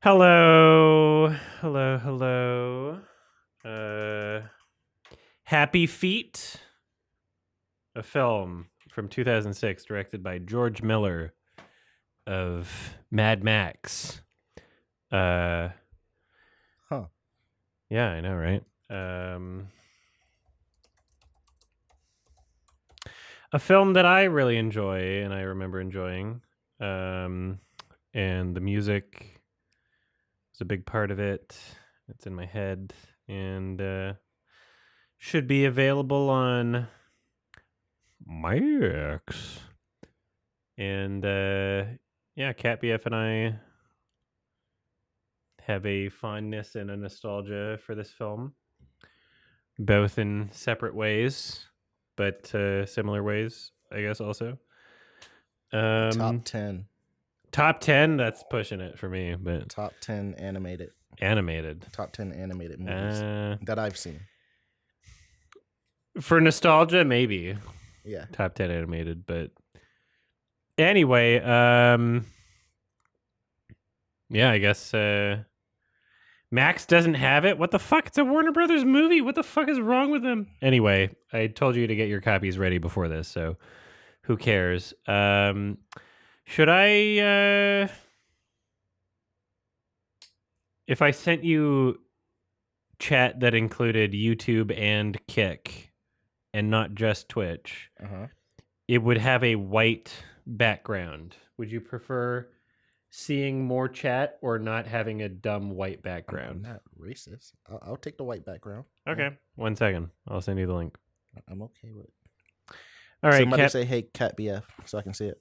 Hello, hello. Uh, Happy Feet, a film from 2006 directed by George Miller of Mad Max. Uh, Huh. yeah, I know, right? A film that I really enjoy and I remember enjoying. And the music is a big part of it. It's in my head and should be available on Max. And yeah, Cat BF and I have a fondness and a nostalgia for this film, both in separate ways, but similar ways, I guess. Also, Top 10. top 10. That's pushing it for me, but Top 10 animated. animated. Top 10 animated movies that I've seen. For nostalgia, maybe. Yeah. Top 10 animated, but anyway, yeah, I guess Max doesn't have it. What the fuck? It's a Warner Brothers movie. What the fuck is wrong with them? Anyway, I told you to get your copies ready before this, so who cares? Should I if I sent you chat that included YouTube and Kick and not just Twitch, it would have a white background. Would you prefer seeing more chat or not having a dumb white background? I'm not racist. I'll take the white background. Okay. Yeah. 1 second. I'll send you the link. I'm okay with it. All right. Somebody say, hey, Cat BF, so I can see it.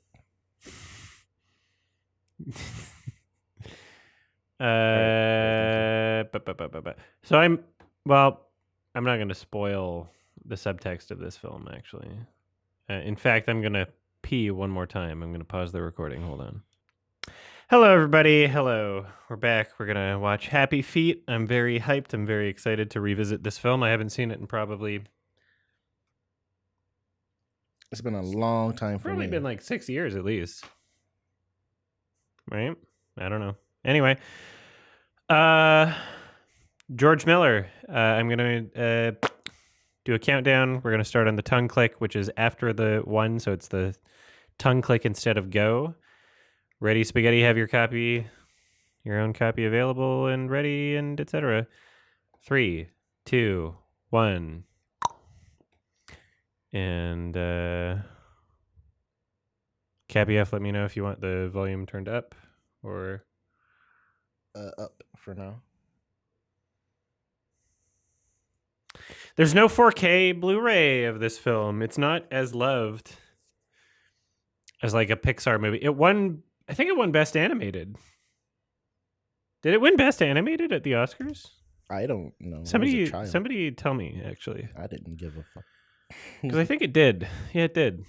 So I'm not going to spoil the subtext of this film, actually. In fact, I'm going to pee one more time. I'm going to pause the recording. Hold on. Hello, everybody. Hello. We're back. We're going to watch Happy Feet. I'm very hyped. I'm very excited to revisit this film. I haven't seen it in probably... It's been a long time for me. Probably been like 6 years at least. Right? I don't know. Anyway. George Miller. I'm going to do a countdown. We're going to start on the tongue click, which is after the 1, so it's the tongue click instead of go. Ready, Spaghetti, have your copy, your own copy available and ready and etc. 3, 2, 1. And KBF, let me know if you want the volume turned up or... Up for now. There's no 4K Blu-ray of this film. It's not as loved as like a Pixar movie. I think it won Best Animated. Did it win Best Animated at the Oscars? I don't know. Somebody tell me, actually. I didn't give a fuck. Because I think it did. Yeah, it did.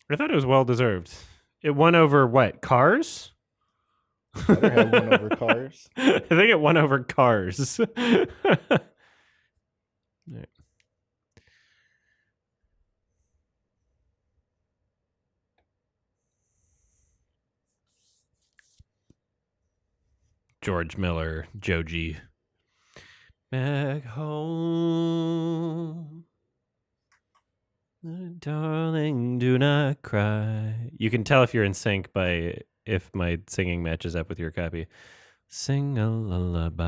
I thought it was well-deserved. It won over what? Cars? Better have won over Cars. I think it won over Cars. Right. George Miller, Joji. Back home, darling, do not cry. You can tell if you're in sync by if my singing matches up with your copy. Sing a lullaby.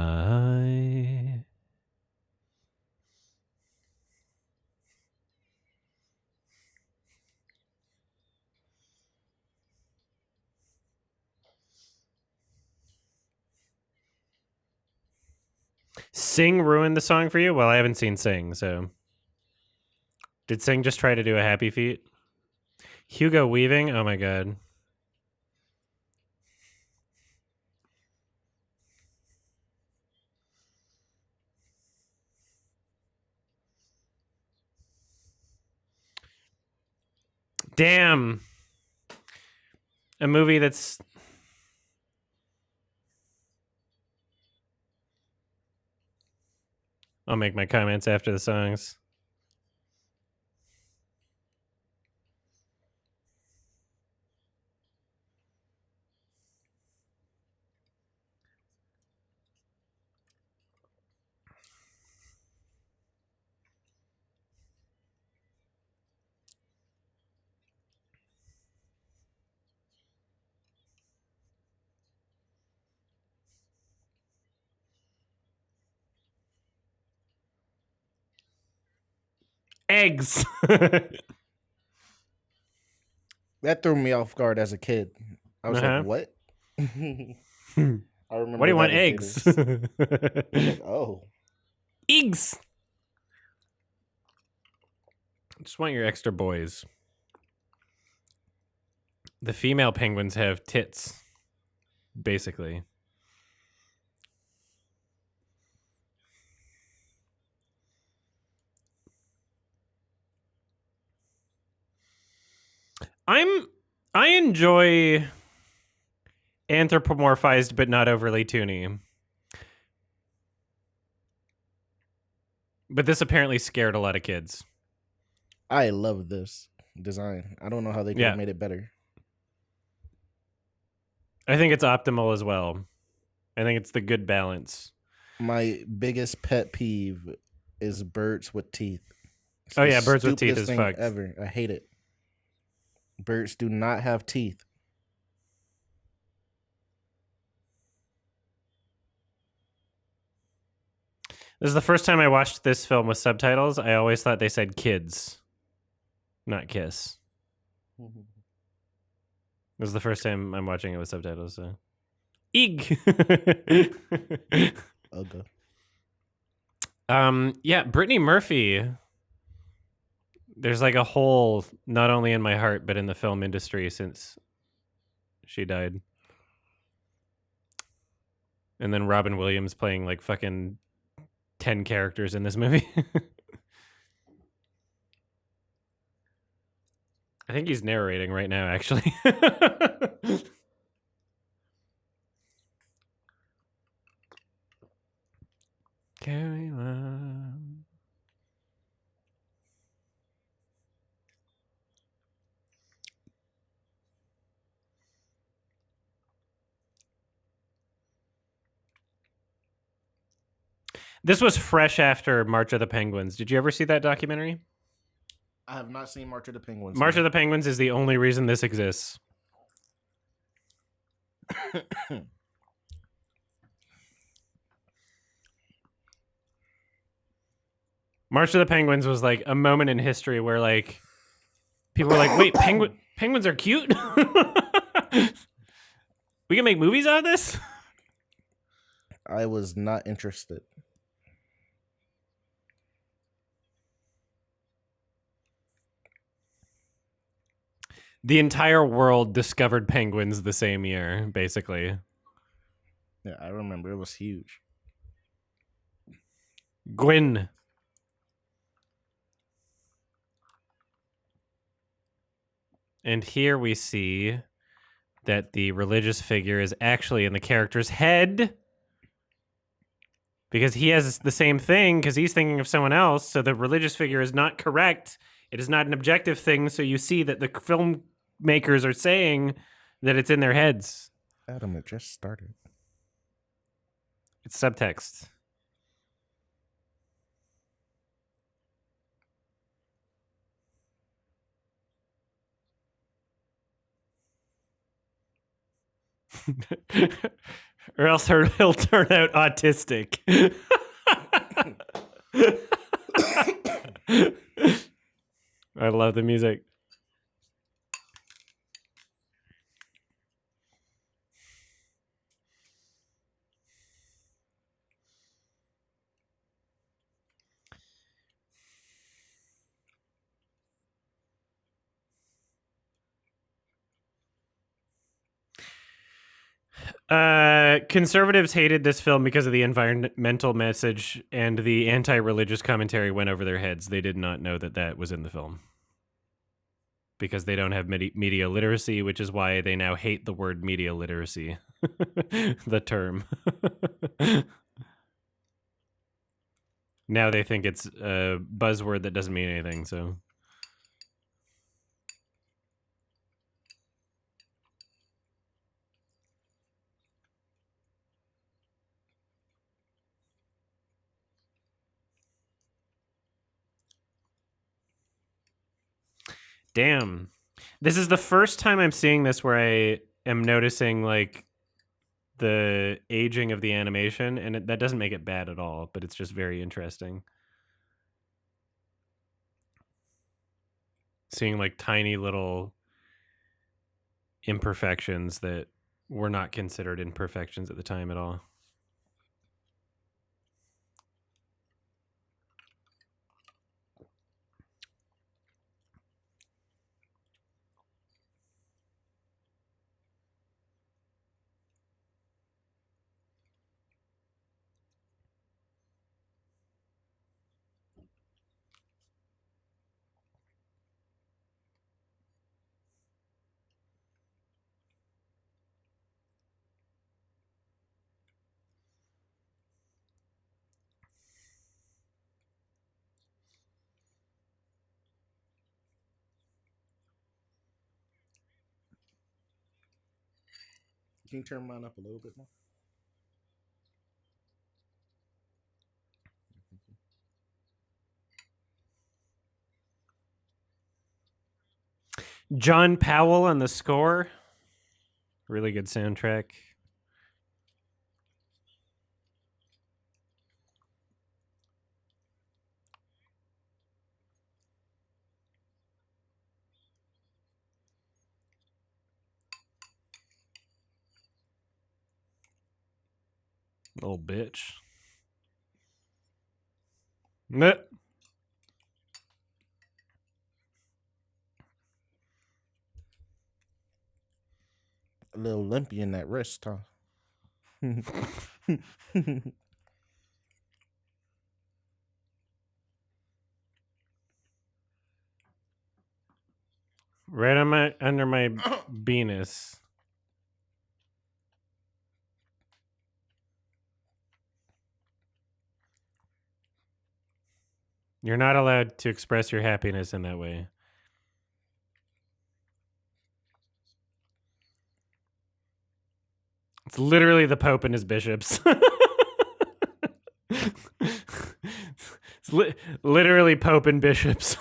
Sing ruined the song for you? Well, I haven't seen Sing, so... Did Sing just try to do a Happy Feet? Hugo Weaving? Oh my god. Damn. A movie that's... I'll make my comments after the songs. Eggs. That threw me off guard as a kid. I was like, Uh-huh. "What?" I What do remember you want? that in Eggs. theaters. I was like, "Oh, Eggs. Just want your extra boys. The female penguins have tits, basically. I enjoy anthropomorphized but not overly toony. But this apparently scared a lot of kids. I love this design. I don't know how they could have Yeah. made it better." I think it's optimal as well. I think it's the good balance. My biggest pet peeve is birds with teeth. It's Oh the yeah, birds with teeth stupidest is thing fucked. ever. I hate it. Birds do not have teeth. This is the first time I watched this film with subtitles. I always thought they said kids, not kiss. This is the first time I'm watching it with subtitles. So. Eeg. Okay. Yeah, Brittany Murphy. There's like a hole not only in my heart but in the film industry since she died. And then Robin Williams playing like fucking 10 characters in this movie. I think he's narrating right now, actually. Carry on. This was fresh after March of the Penguins. Did you ever see that documentary? I have not seen March of the Penguins. March of the Penguins is the only reason this exists. March of the Penguins was like a moment in history where like people were like, "Wait, penguins are cute? We can make movies out of this?" I was not interested. The entire world discovered penguins the same year, basically. Yeah, I remember it was huge. Gwyn. And here we see that the religious figure is actually in the character's head because he has the same thing because he's thinking of someone else. So the religious figure is not correct. It is not an objective thing. So you see that the filmmakers are saying that it's in their heads. Adam, it just started. It's subtext. Or else he'll turn out autistic. I love the music. Conservatives hated this film because of the environmental message, and the anti-religious commentary went over their heads. They did not know that that was in the film because they don't have media literacy, which is why they now hate the word media literacy, the term. Now they think it's a buzzword that doesn't mean anything, so... Damn. This is the first time I'm seeing this where I am noticing, like, the aging of the animation, and that doesn't make it bad at all, but it's just very interesting. seeing like tiny little imperfections that were not considered imperfections at the time at all. Can you turn mine up a little bit more? John Powell on the score. Really good soundtrack. Little bitch. Meh. A little limpy in that wrist, huh? Right on my under my penis. You're not allowed to express your happiness in that way. It's literally the Pope and his bishops. It's literally Pope and bishops.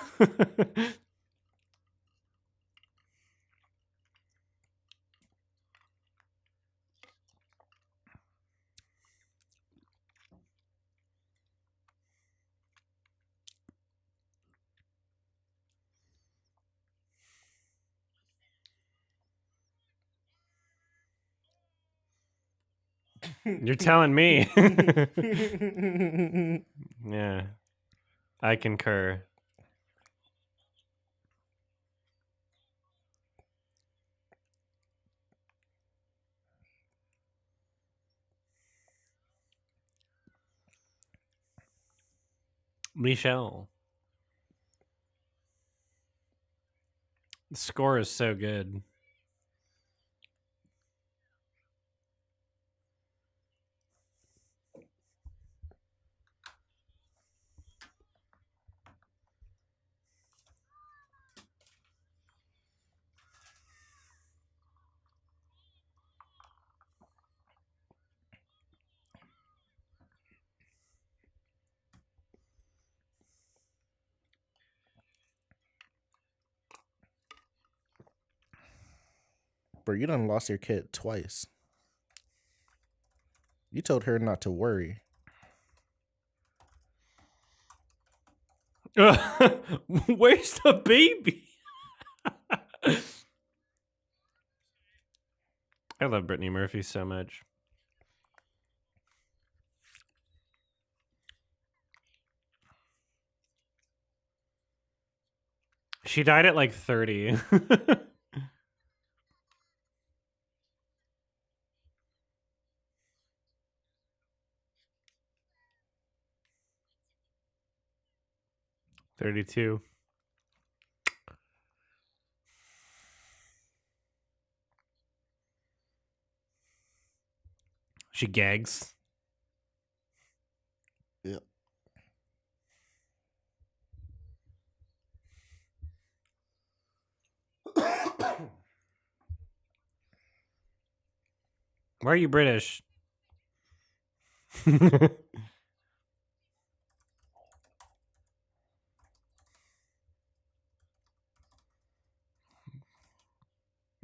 You're telling me. Yeah. I concur. Michelle. The score is so good. Bro, you done lost your kid twice. You told her not to worry. Where's the baby? I love Brittany Murphy so much. She died at like 30. $32. She gags. Yep. Why are you British?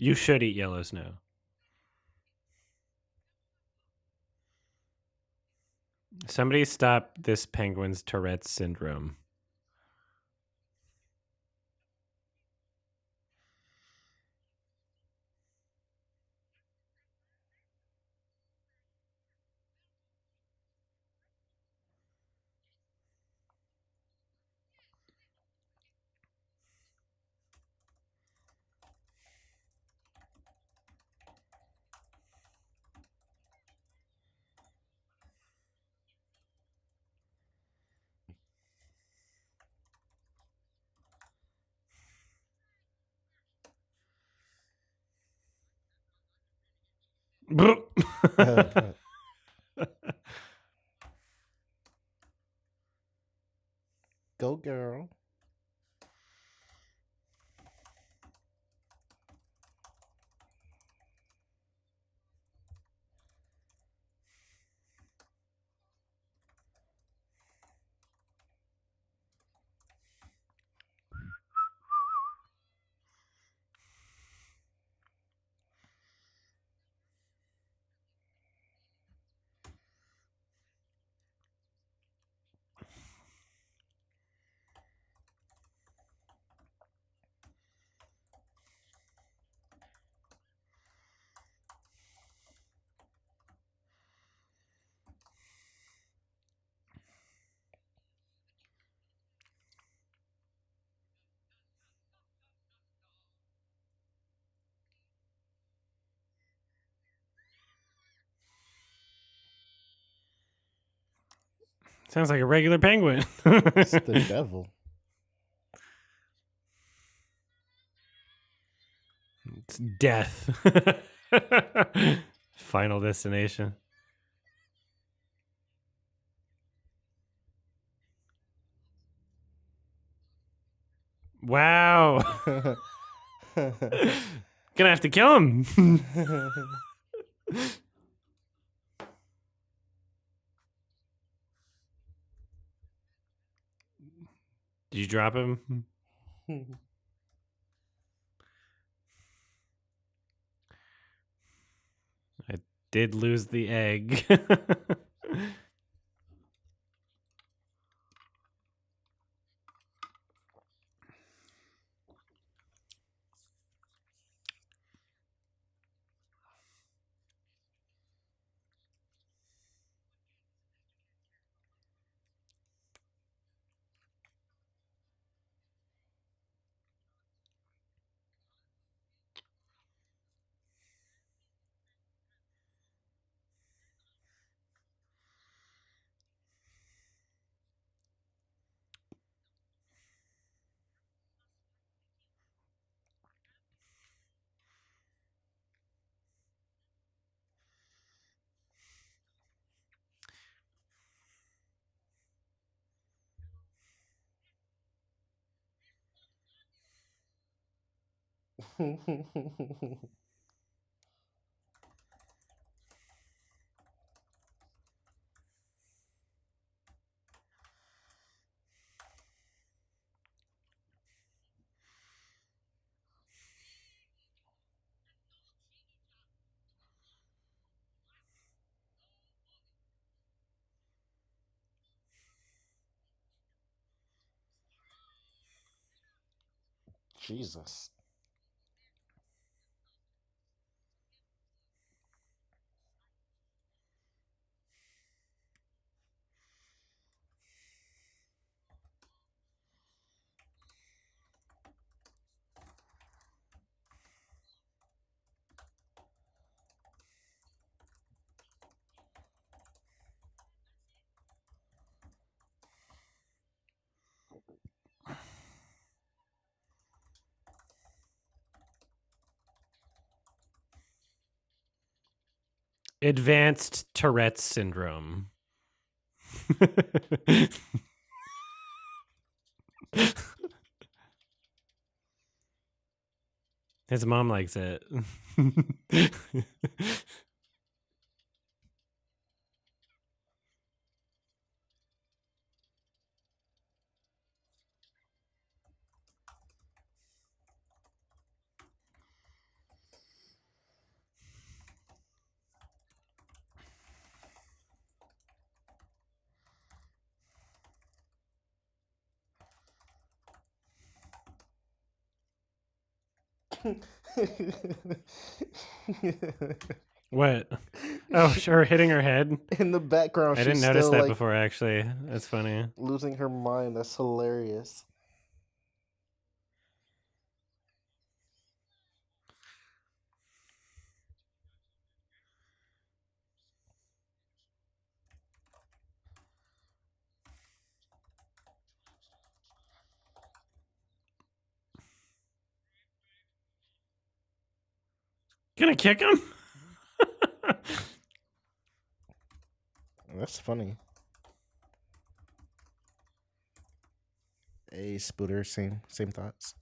You should eat yellow snow. Somebody stop this penguin's Tourette's syndrome. Go girl. Sounds like a regular penguin. It's the devil. It's death. Final destination. Wow. Gonna have to kill him. Did you drop him? I did lose the egg. Jesus. Advanced Tourette's syndrome. His mom likes it. What? Oh, sure, hitting her head. In the background, I she's didn't notice still that like before, actually. That's funny. losing her mind. That's hilarious. Gonna kick him? That's funny. A Spooter, same thoughts.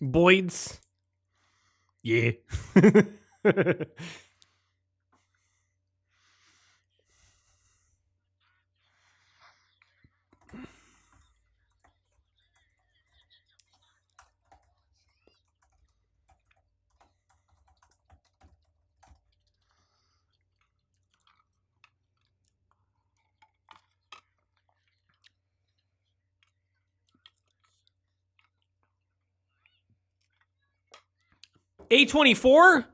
Boyd's. Yeah. A24?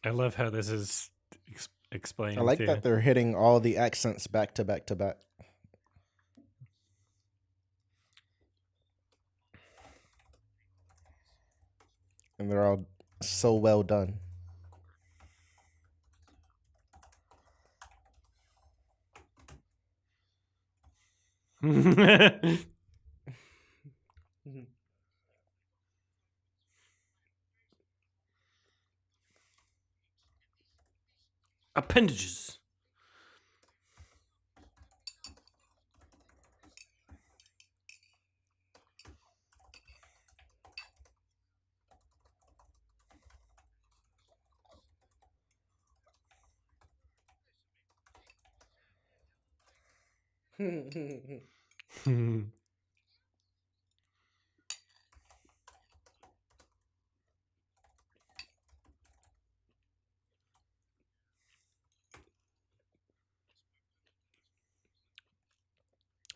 I love how this is explained. I like too. that they're hitting all the accents back to back to back. And they're all so well done. Appendages.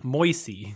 Moisey.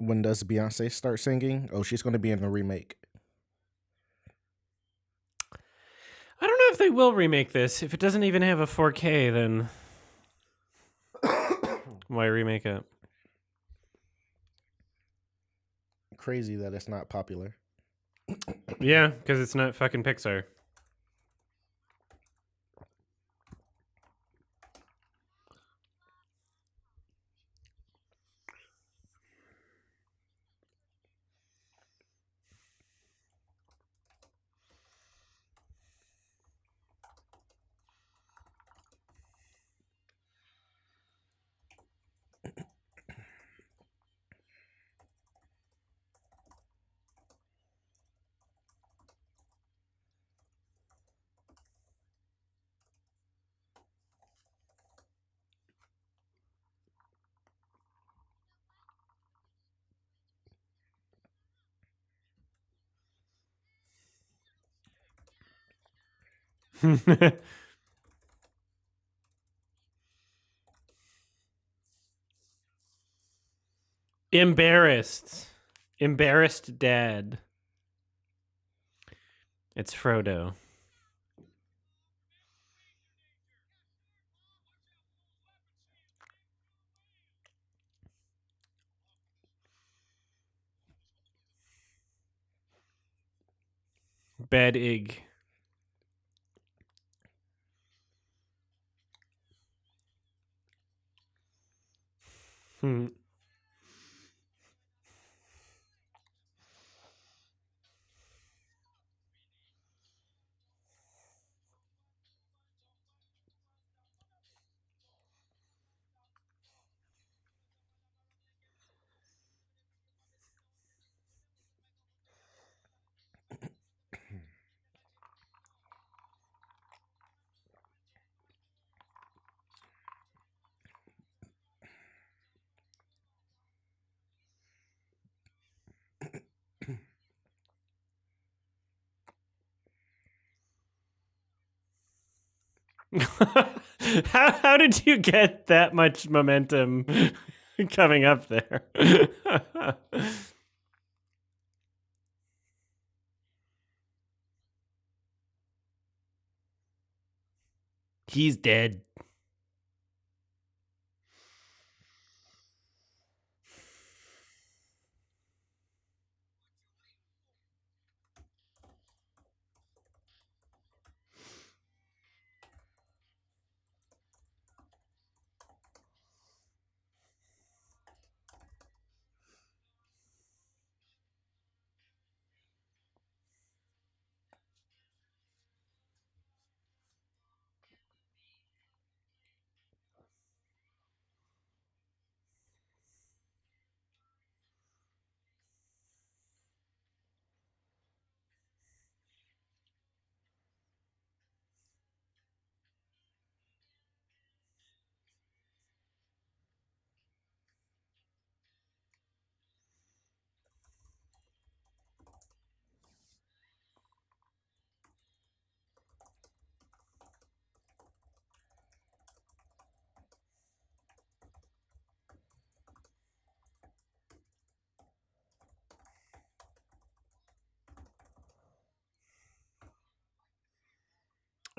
When does Beyonce start singing? Oh, she's going to be in the remake. I don't know if they will remake this. If it doesn't even have a 4K, then why remake it? Crazy that it's not popular. Yeah, because it's not fucking Pixar. Embarrassed. Embarrassed dad. It's Frodo. Bad Ig. Hmm. How did you get that much momentum coming up there? He's dead.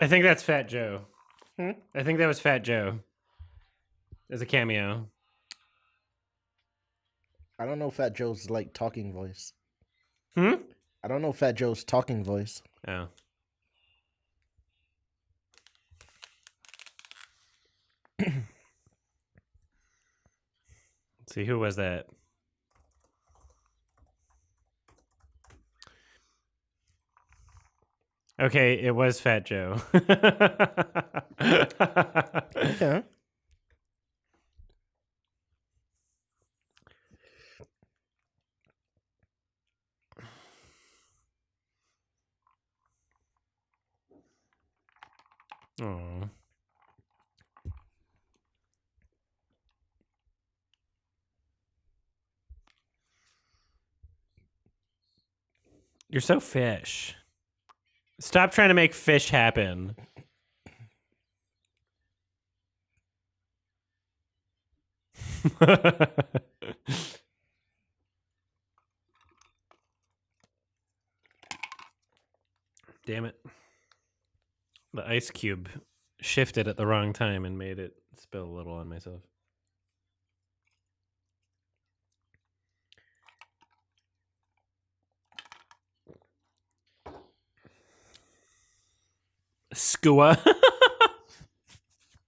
I think that's Fat Joe. I think that was Fat Joe as a cameo. I don't know Fat Joe's like talking voice. Hmm? I don't know Fat Joe's talking voice. Oh. Let's see, who was that? Okay, it was Fat Joe. Okay. Oh. You're so fish. Stop trying to make fish happen. Damn it. The ice cube shifted at the wrong time and made it spill a little on myself. Skua.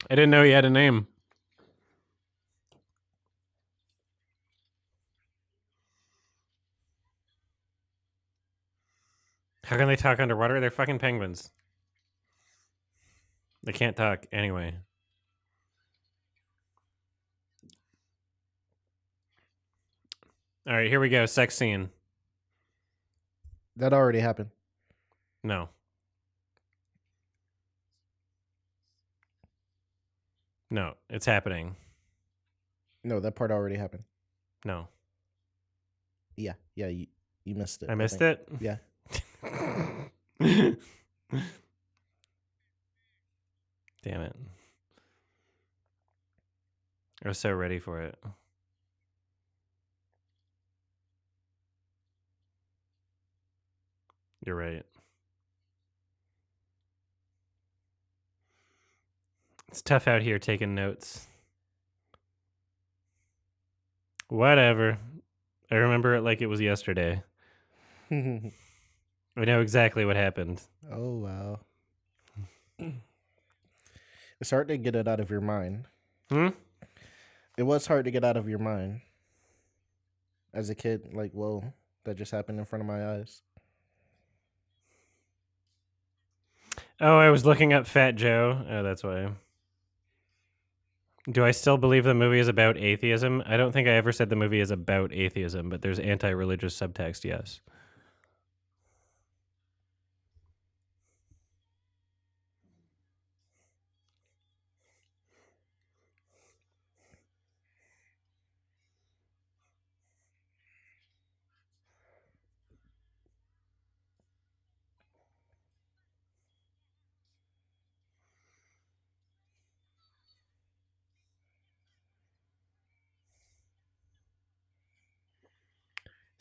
I didn't know he had a name. How can they talk underwater? They're fucking penguins. They can't talk anyway. All right, here we go. Sex scene. That already happened. No. No, it's happening. No, that part already happened. No. Yeah, you missed it. I missed it? Yeah. Damn it. I was so ready for it. You're right. It's tough out here taking notes. Whatever. I remember it like it was yesterday. I know exactly what happened. Oh, wow. It's hard to get it out of your mind. It was hard to get out of your mind. As a kid, like, whoa, that just happened in front of my eyes. Oh, I was looking up Fat Joe. Oh, that's why. Do I still believe the movie is about atheism? I don't think I ever said the movie is about atheism, but there's anti-religious subtext, yes.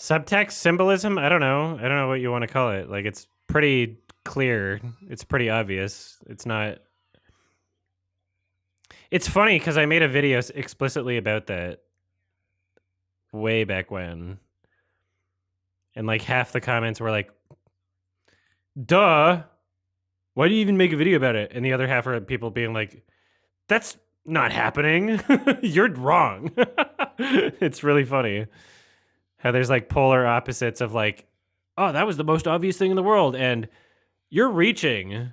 Subtext symbolism? I don't know. I don't know what you want to call it. Like, it's pretty clear. It's pretty obvious. It's not. It's funny because I made a video explicitly about that way back when. And like half the comments were like, duh. Why do you even make a video about it? And the other half are people being like, that's not happening. You're wrong. It's really funny how there's like polar opposites of like, oh, that was the most obvious thing in the world. And you're reaching.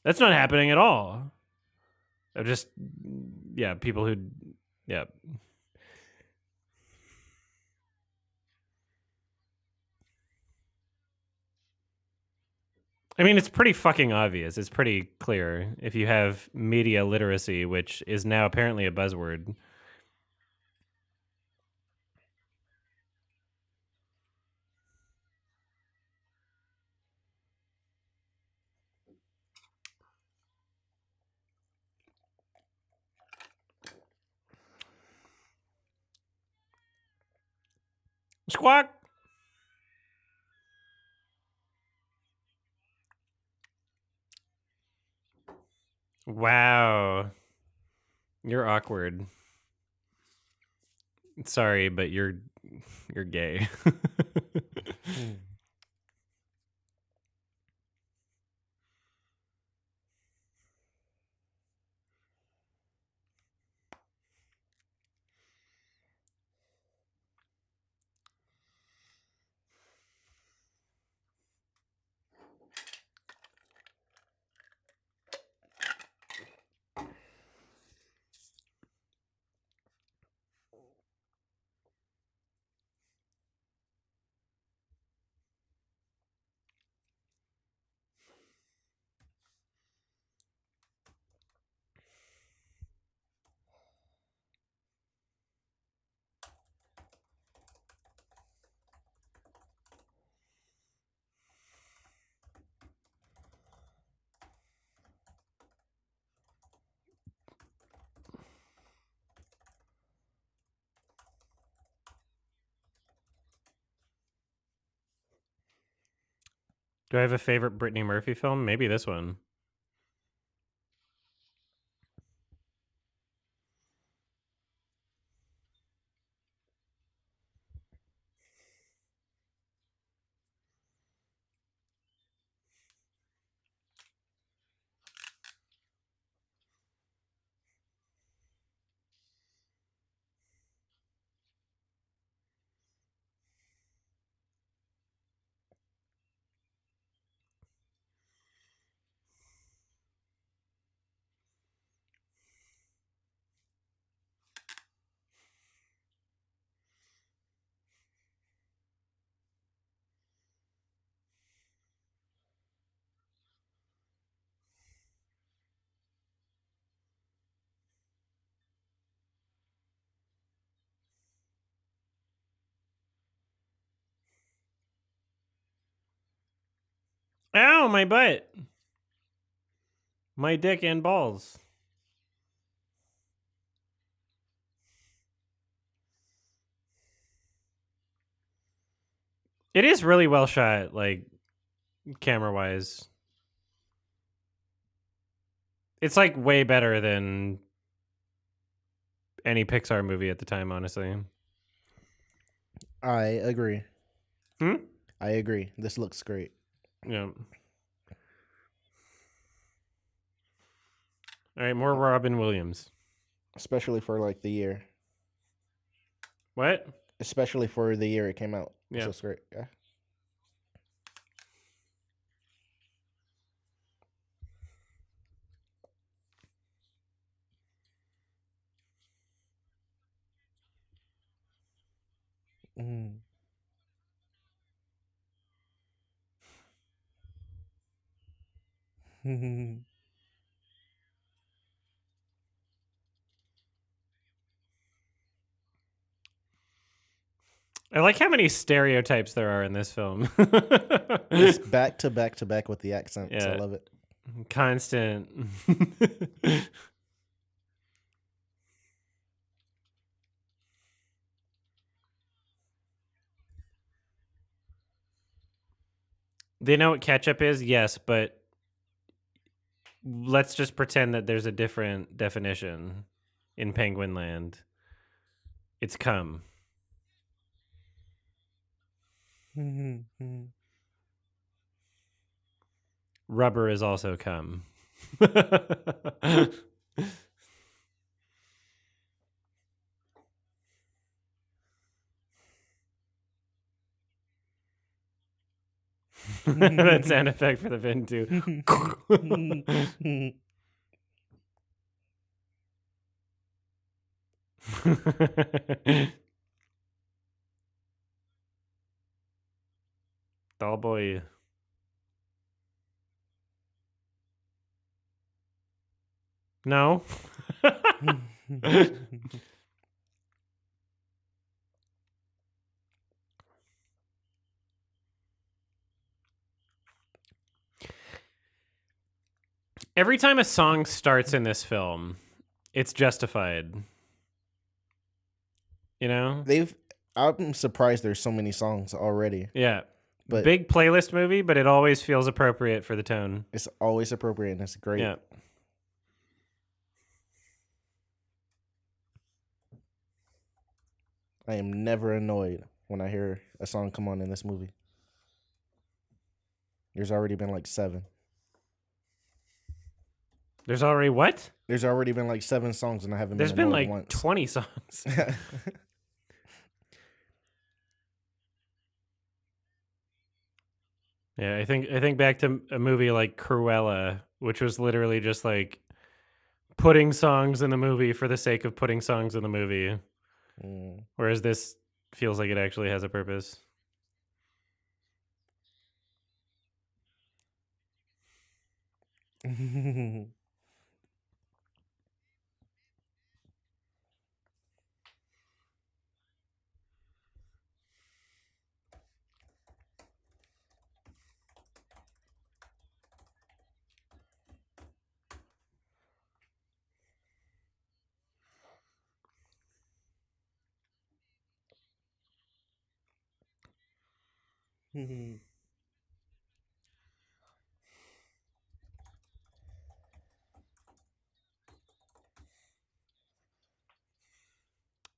That's not happening at all. They're just, yeah, people who, yeah. I mean, it's pretty fucking obvious. It's pretty clear if you have media literacy, which is now apparently a buzzword. Squawk. Wow. You're awkward. Sorry, but you're gay. Do I have a favorite Brittany Murphy film? Maybe this one. Ow, my butt. My dick and balls. It is really well shot, like, camera-wise. It's, like, way better than any Pixar movie at the time, honestly. I agree. Hmm? I agree. This looks great. Yeah. All right, more Robin Williams. Especially for like the year. What? Especially for the year it came out. Yeah. This looks great. Yeah. Mm. I like how many stereotypes there are in this film. It's back to back to back with the accents. Yeah. I love it. Constant. They know what ketchup is? Yes, but let's just pretend that there's a different definition in Penguin Land. It's cum. Rubber is also cum. That sound effect for the Vin too. Doll boy. No. Every time a song starts in this film, it's justified. You know? I'm surprised there's so many songs already. Yeah. But big playlist movie, but it always feels appropriate for the tone. It's always appropriate and it's great. Yeah. I am never annoyed when I hear a song come on in this movie. There's already been like 7. There's already what? There's already been like 7 songs and I haven't There's been been annoyed like once. 20 songs. Yeah, I think back to a movie like Cruella, which was literally just like putting songs in the movie for the sake of putting songs in the movie. Whereas this feels like it actually has a purpose.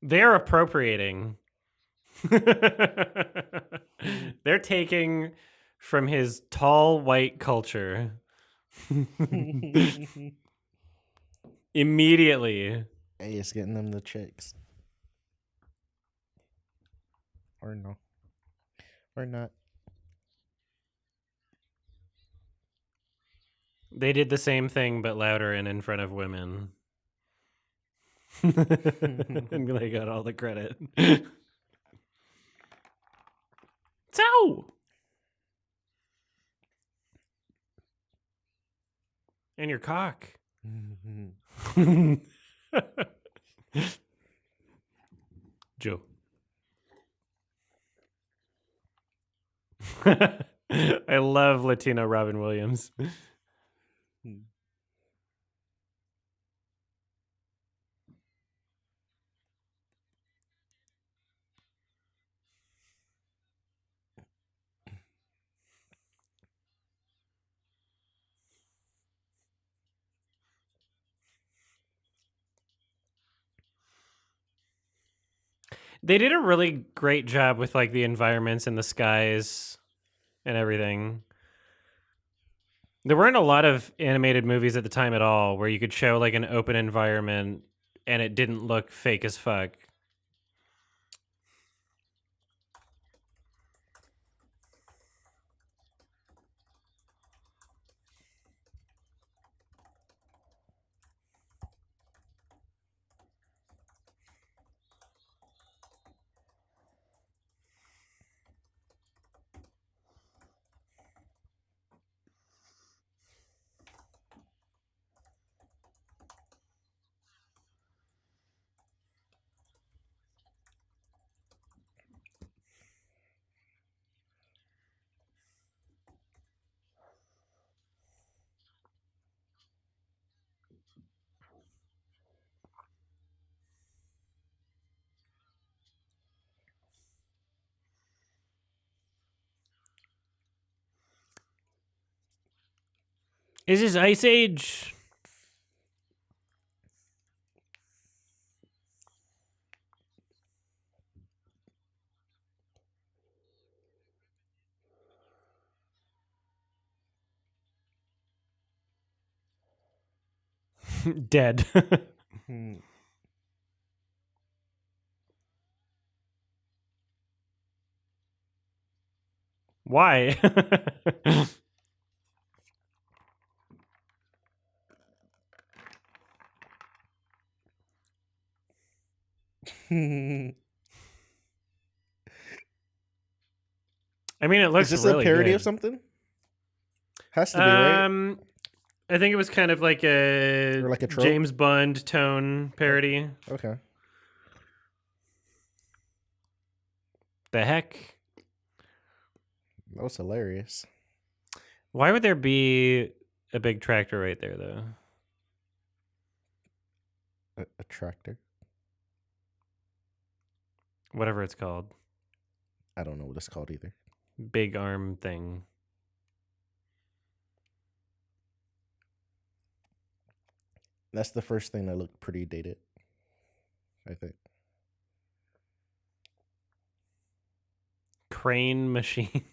They're appropriating. They're taking from his tall white culture immediately. Hey, it's getting them the chicks. Or no. Or not. They did the same thing, but louder and in front of women. And they got all the credit. So! And your cock. Joe. I love Latino Robin Williams. They did a really great job with like the environments and the skies and everything. There weren't a lot of animated movies at the time at all where you could show like an open environment and it didn't look fake as fuck. Is this Ice Age? Dead. Why? I mean, it looks Is this really a parody good. of something? Has to be, right? I think it was kind of like a, Or like a trope? James Bond tone parody. Okay. The heck? That was hilarious. Why would there be a big tractor right there, though? A tractor? Whatever it's called. I don't know what it's called either. Big arm thing. That's the first thing that looked pretty dated, I think. Crane machine.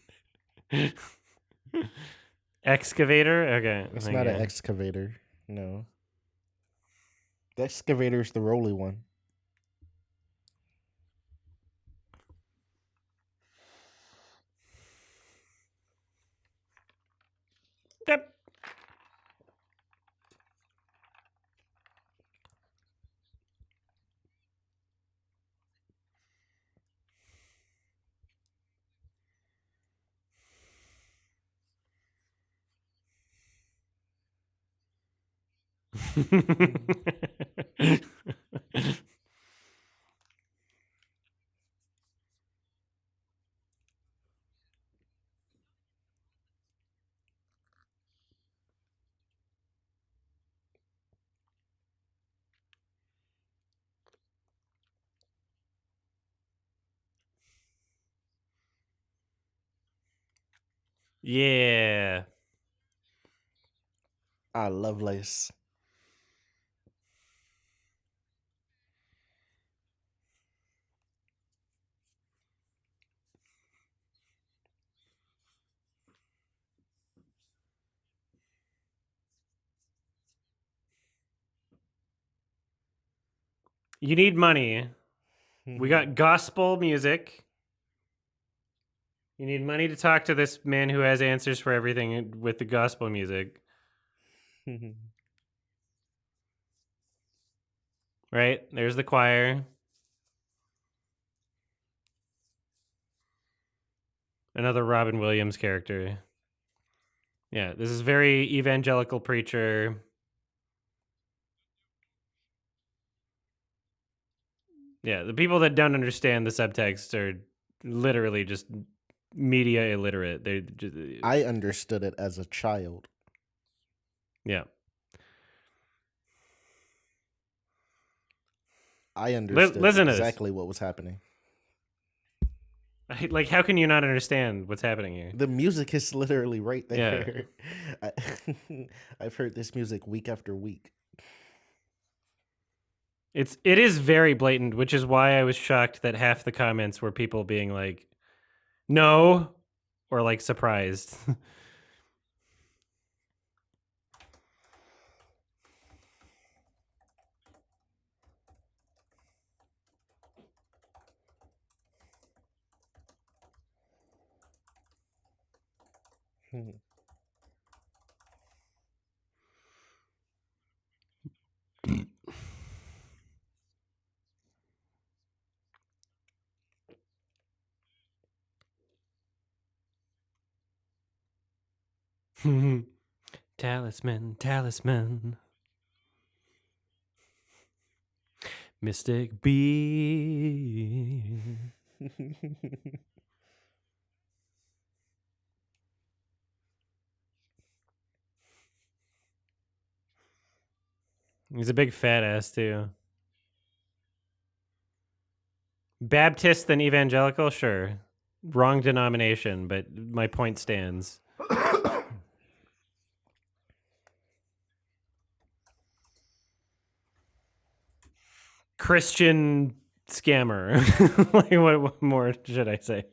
Excavator? Okay. It's not an excavator. No. The excavator is the rolly one. Yep. Yeah. I love lace. You need money. We got gospel music. You need money to talk to this man who has answers for everything with the gospel music. Right? There's the choir. Another Robin Williams character. Yeah, this is very evangelical preacher. Yeah, the people that don't understand the subtext are literally just media illiterate. They just, I understood it as a child. yeah. I understood Listen to exactly what was happening. this. Like, how can you not understand what's happening here? The music is literally right there. Yeah. I've heard this music week after week. It is very blatant, which is why I was shocked that half the comments were people being like, "No," or like surprised. Talisman, talisman. Mystic bee. He's a big fat ass too. Baptist and evangelical, sure. Wrong denomination, but my point stands. Christian scammer. Like, what more should I say?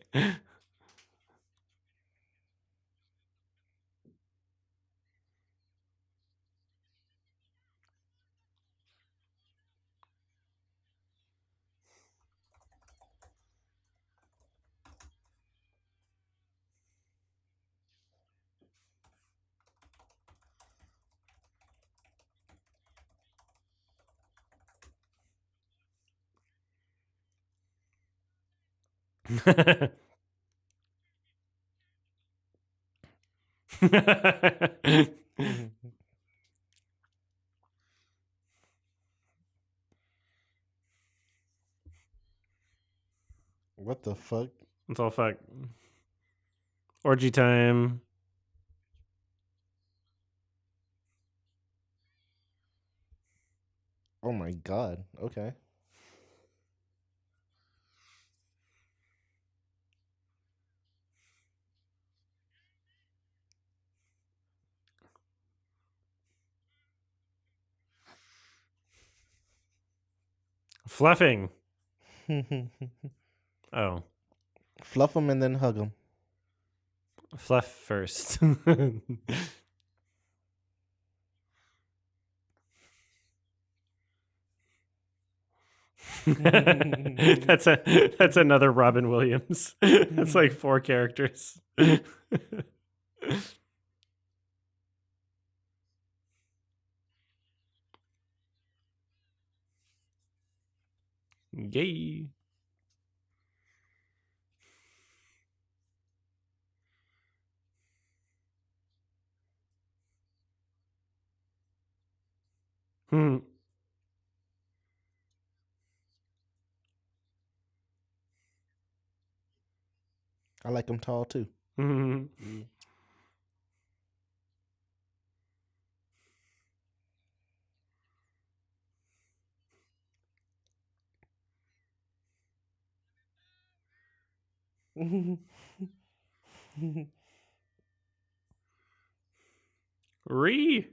What the fuck? It's all fuck. Orgy time. Oh my god. Okay. Fluffing. Oh. Fluff them and then hug them. Fluff first. that's another Robin Williams. That's like 4 characters. Yay. Hmm. I like them tall too. Mm-hmm. Re.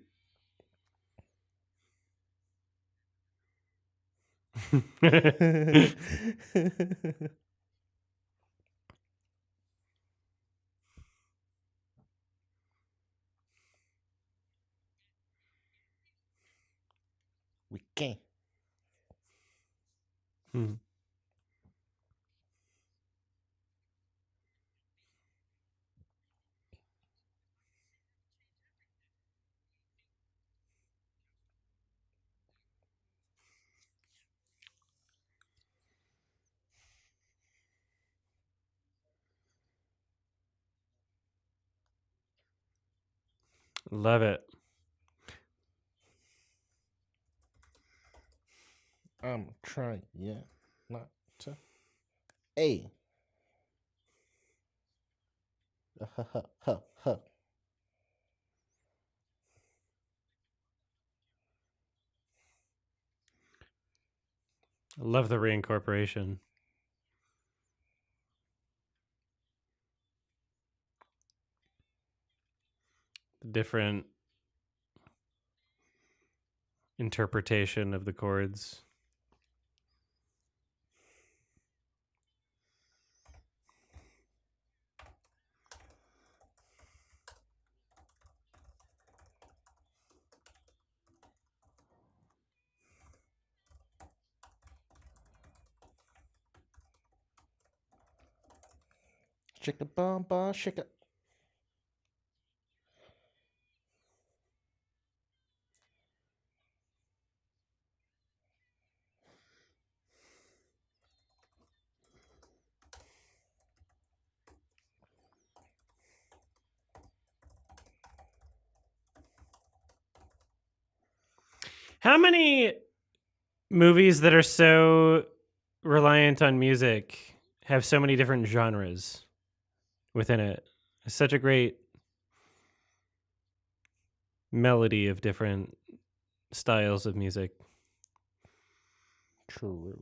We can't. Hmm. Love it. I'm trying, yeah, not to. Hey. Ha ha ha ha. I love the reincorporation. The different interpretation of the chords. Shake a bum bum, shake it. How many movies that are so reliant on music have so many different genres within it? It's such a great melody of different styles of music. True.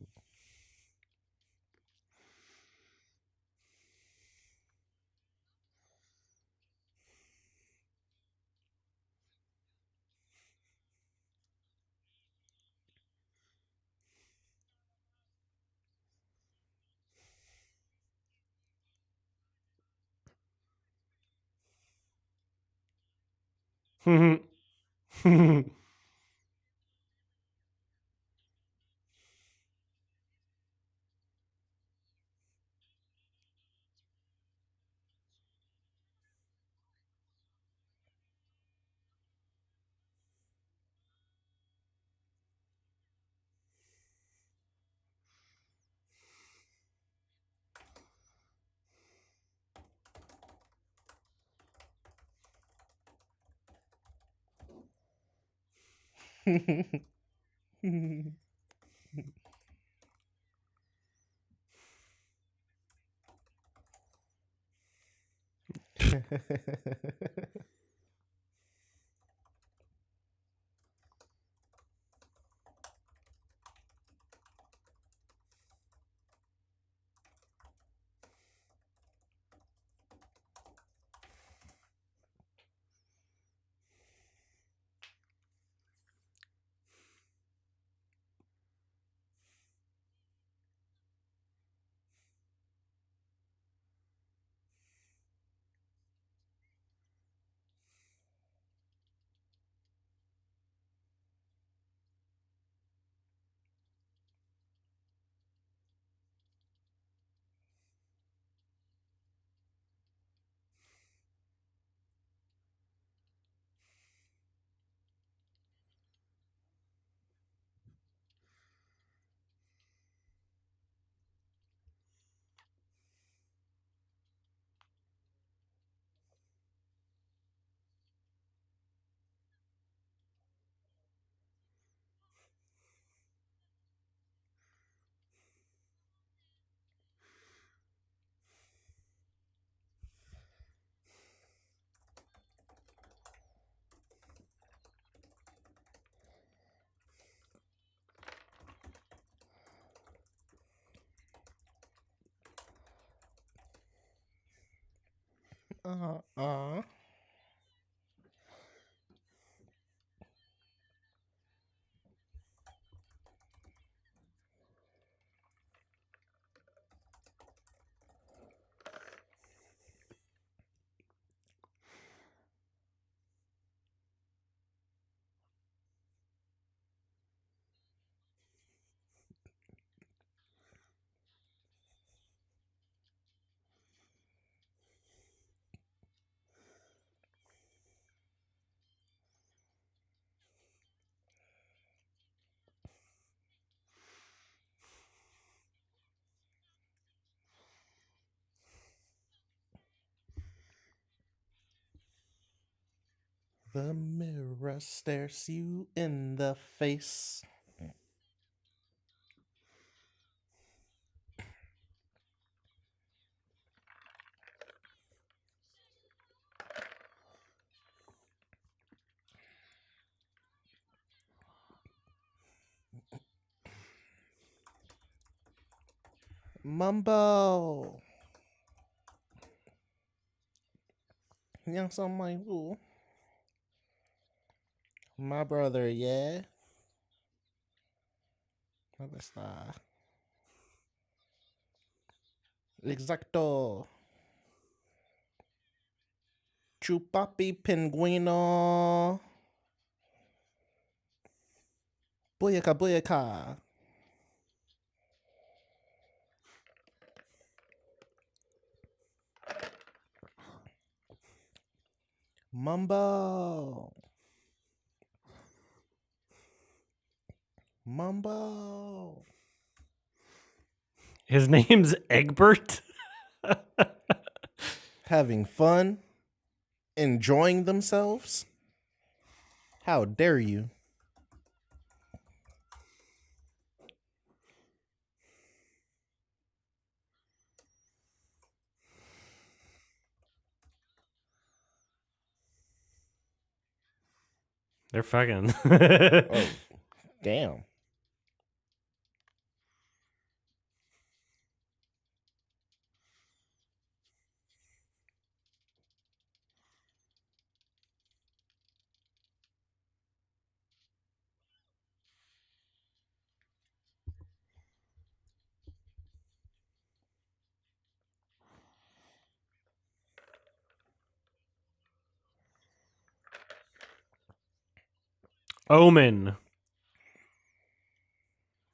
uh uh. The mirror stares you in the face. Mumbo. Young son my woo. My brother, yeah. ¿Dónde está? Exacto. Chupapi pingüino. Booyaka, booyaka. Mumbo. Mumbo. His name's Egbert. Having fun? Enjoying themselves? How dare you? They're fucking. Oh, damn. Omen.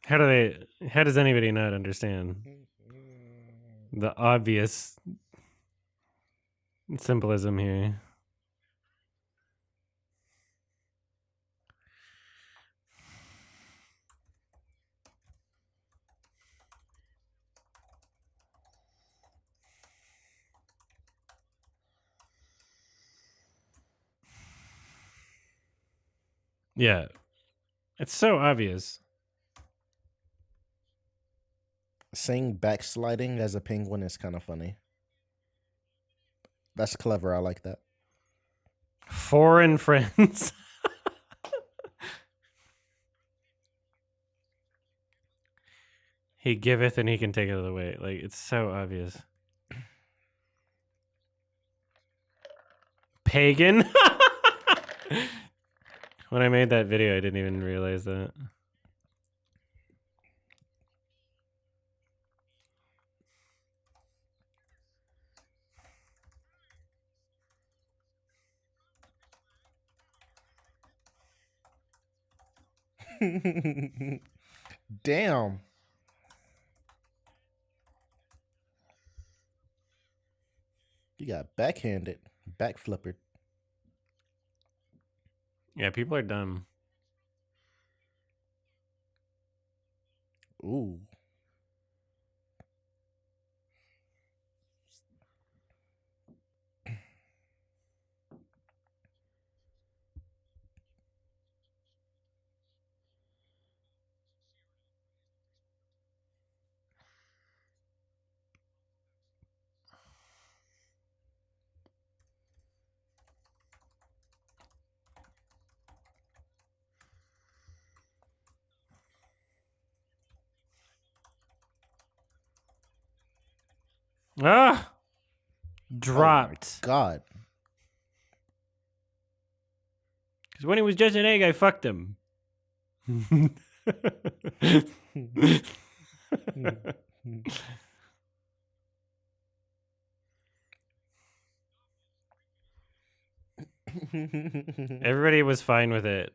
How does anybody not understand the obvious symbolism here? Yeah. It's so obvious. Saying backsliding as a penguin is kind of funny. That's clever. I like that. Foreign friends. He giveth and he can take it away. Like, it's so obvious. Pagan. When I made that video, I didn't even realize that. Damn. You got backhanded, backflippered. Yeah, people are dumb. Ooh. Ah! Dropped. Oh my God. Because when he was just an egg, I fucked him. Everybody was fine with it.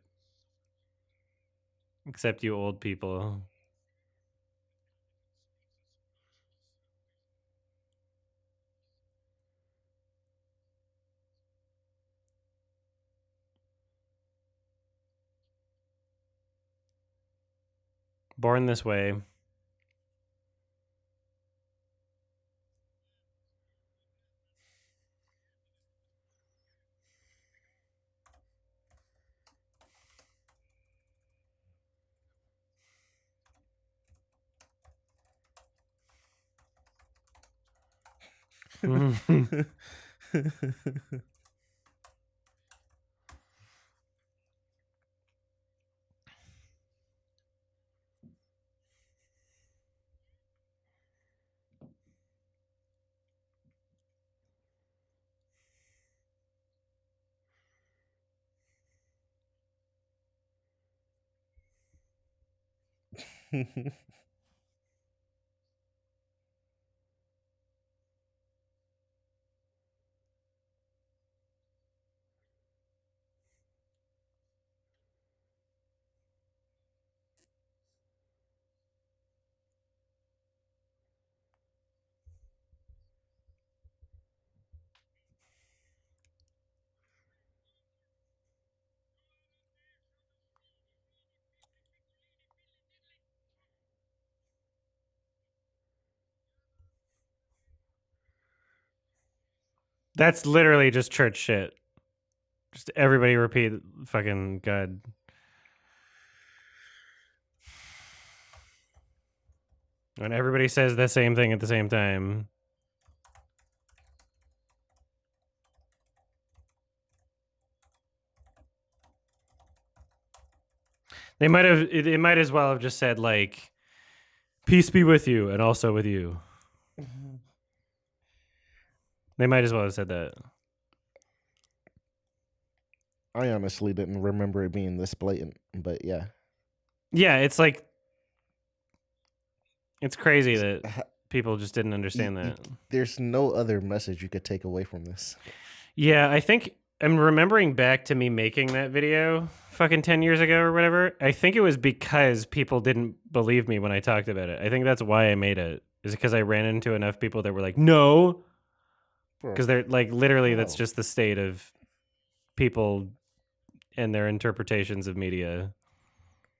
Except you old people. Born this way. That's literally just church shit. Just everybody repeat fucking God. When everybody says the same thing at the same time. They might have. It might as well have just said like, "Peace be with you," and also with you. They might as well have said that. I honestly didn't remember it being this blatant, but yeah. Yeah, it's like it's crazy that people just didn't understand that. There's no other message you could take away from this. Yeah, I think I'm remembering back to me making that video fucking 10 years ago or whatever. I think it was because people didn't believe me when I talked about it. I think that's why I made it. Is because I ran into enough people that were like, "No." Because they're like literally that's just the state of people and their interpretations of media.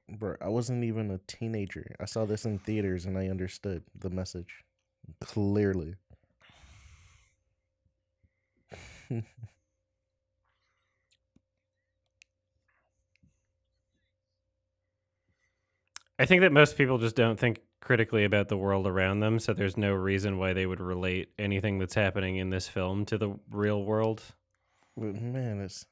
Bro, I wasn't even a teenager. I saw this in theaters and I understood the message clearly. I think that most people just don't think critically about the world around them, so there's no reason why they would relate anything that's happening in this film to the real world. But man, it's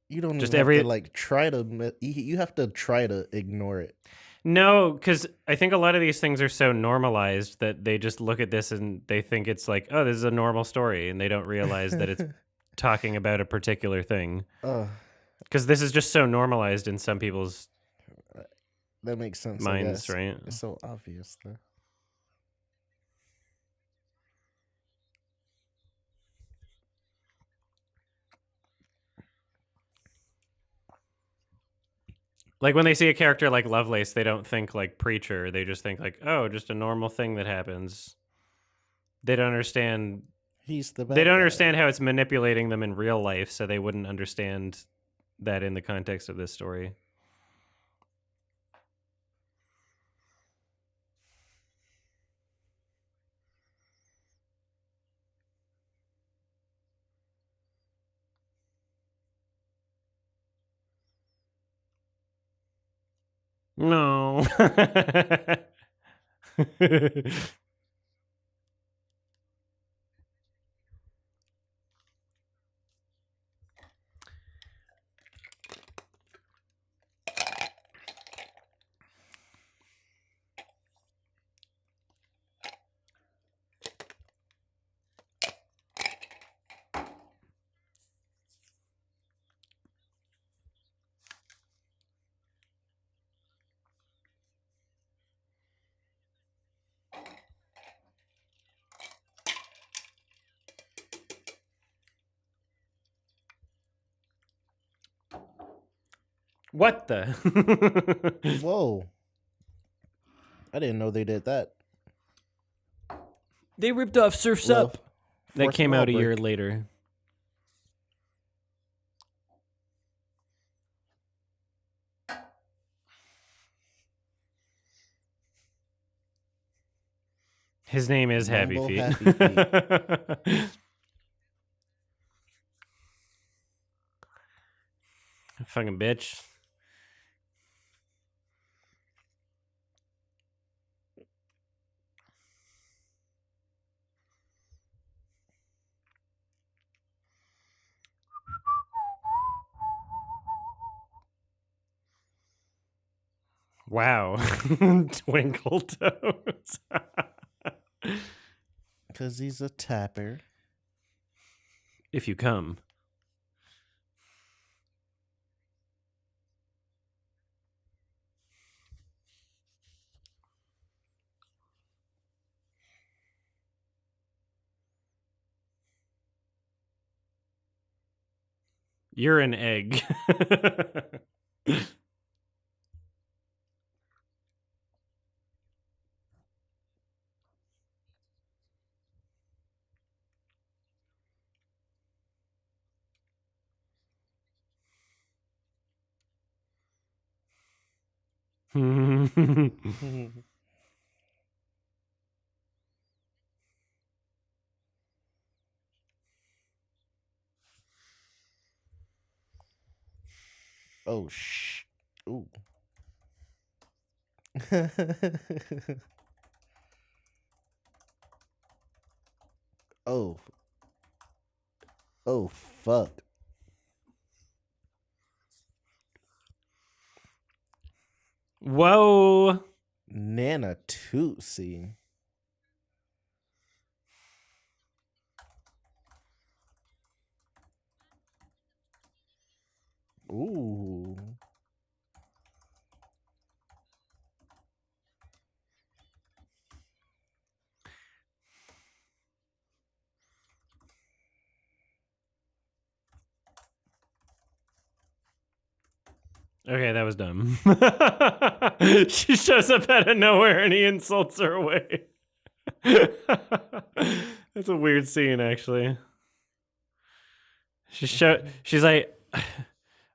you don't just even have to like try to. You have to try to ignore it. No, because I think a lot of these things are so normalized that they just look at this and they think it's like, oh, this is a normal story, and they don't realize that it's talking about a particular thing. Because this is just so normalized in some people's that makes sense. Minds, right? It's so obvious, though. Like when they see a character like Lovelace, they don't think like preacher. They just think like, oh, just a normal thing that happens. They don't understand. He's the bad They don't guy. understand how it's manipulating them in real life, so they wouldn't understand that in the context of this story. No. What the? Whoa. I didn't know they did that. They ripped off Surf's Up. That came out a year later. His name is Happy Feet. Fucking bitch. Wow. Twinkle toes. Because he's a tapper. If you come. You're an egg. Oh, shh. Ooh. Oh. Oh, fuck. Whoa. Nana Tootsie. Ooh. Okay, that was dumb. She shows up out of nowhere and he insults her away. That's a weird scene, actually. She's like,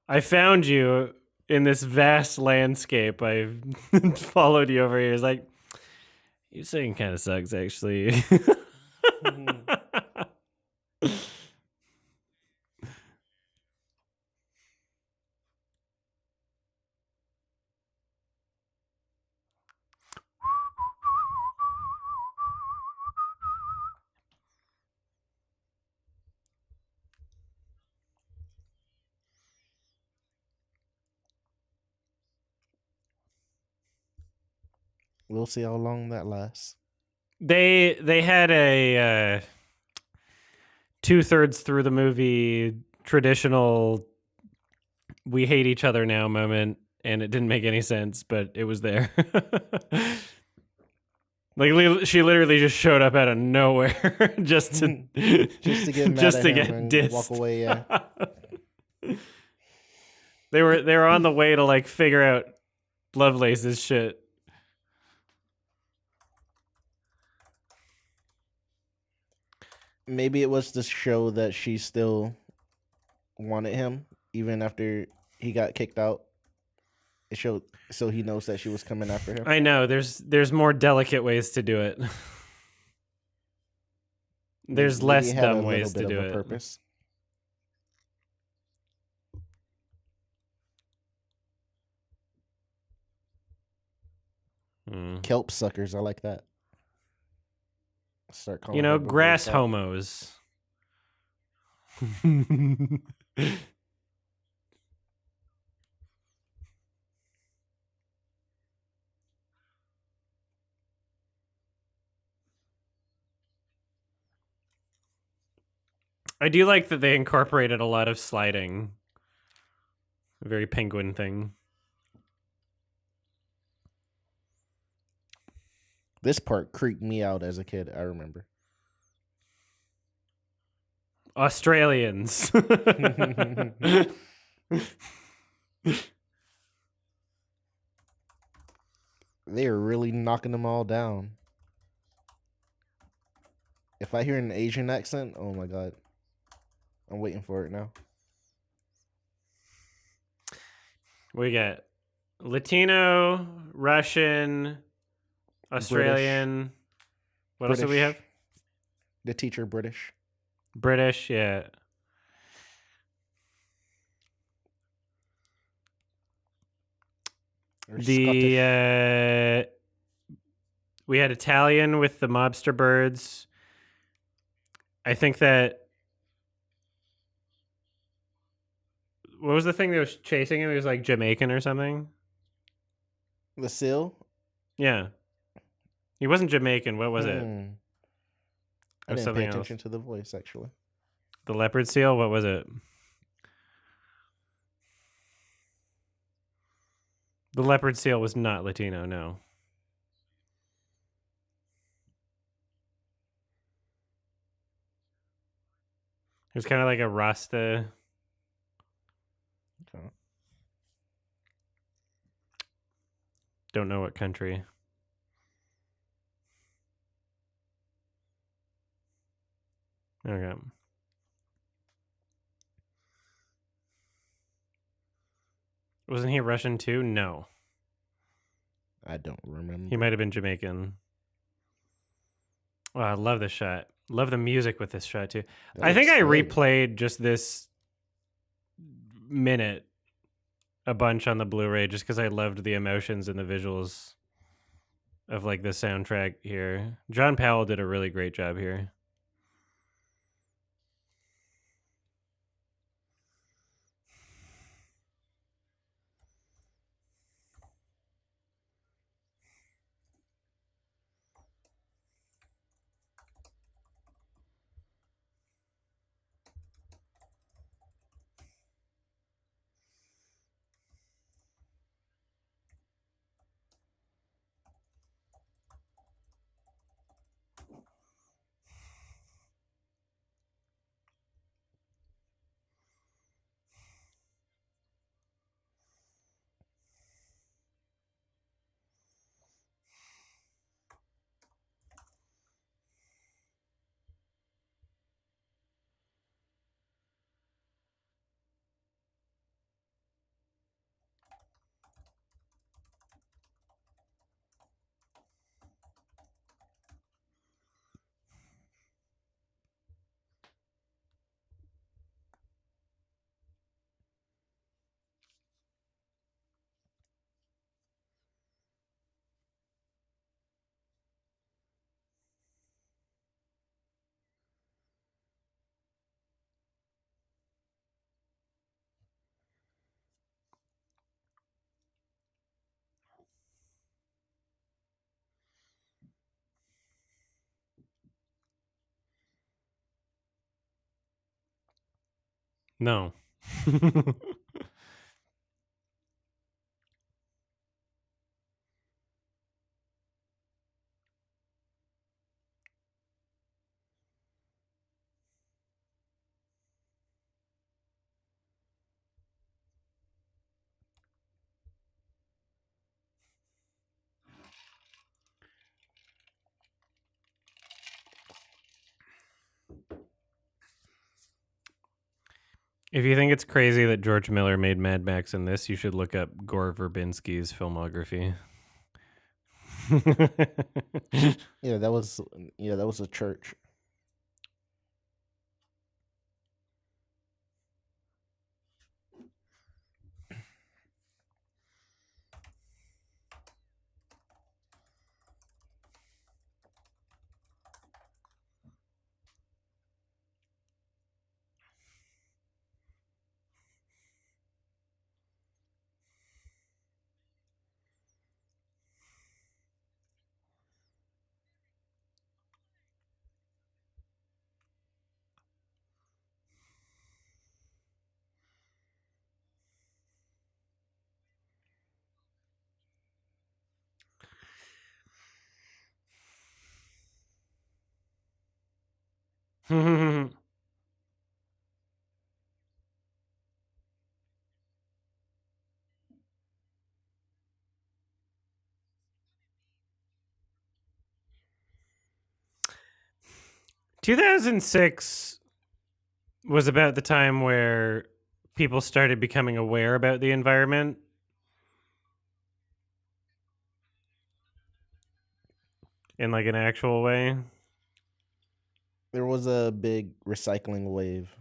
I found you in this vast landscape. I've followed you over here. It's like, your singing kind of sucks, actually. We'll see how long that lasts. They had a 2/3 through the movie traditional we hate each other now moment, and it didn't make any sense, but it was there. Like she literally just showed up out of nowhere just to get mad just at to him get and dissed. walk away. Yeah. They were on the way to like figure out Lovelace's shit. Maybe it was to show that she still wanted him even after he got kicked out. It showed so he knows that she was coming after him. I know there's more delicate ways to do it. There's Maybe less it had dumb a little ways bit to of do a it. purpose. Kelp suckers, I like that. Start calling her grass that. homos. I do like that they incorporated a lot of sliding. A very penguin thing. This part creeped me out as a kid, I remember. Australians. They are really knocking them all down. If I hear an Asian accent, oh my god. I'm waiting for it now. We got Latino, Russian, Australian. British. What else do we have? The teacher British. British, yeah. Or Scottish. We had Italian with the mobster birds. I think that what was the thing that was chasing him? It was like Jamaican or something. The seal? Yeah. He wasn't Jamaican. What was it? I It was didn't pay something else. attention to the voice, actually. The leopard seal? What was it? The leopard seal was not Latino, no. It was kind of like a Rasta. Okay. Don't know what country. Okay. Wasn't he Russian too? No. I don't remember. He might have been Jamaican. Oh, I love this shot. Love the music with this shot too. I think I replayed just this minute a bunch on the Blu-ray just because I loved the emotions and the visuals of like the soundtrack here. John Powell did a really great job here. No. 'If you think it's crazy that George Miller made Mad Max in this, you should look up Gore Verbinski's filmography. Yeah, that was a church. Hmm. 2006 was about the time where people started becoming aware about the environment in like an actual way. There was a big recycling wave.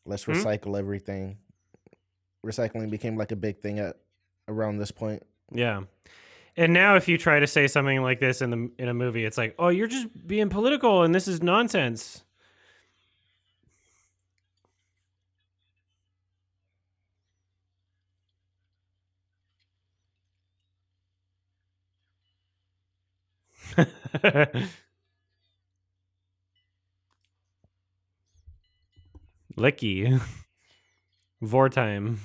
Let's recycle everything. Recycling became like a big thing at around this point. Yeah. And now if you try to say something like this in a movie, it's like, "Oh, you're just being political and this is nonsense." Licky. Vortime.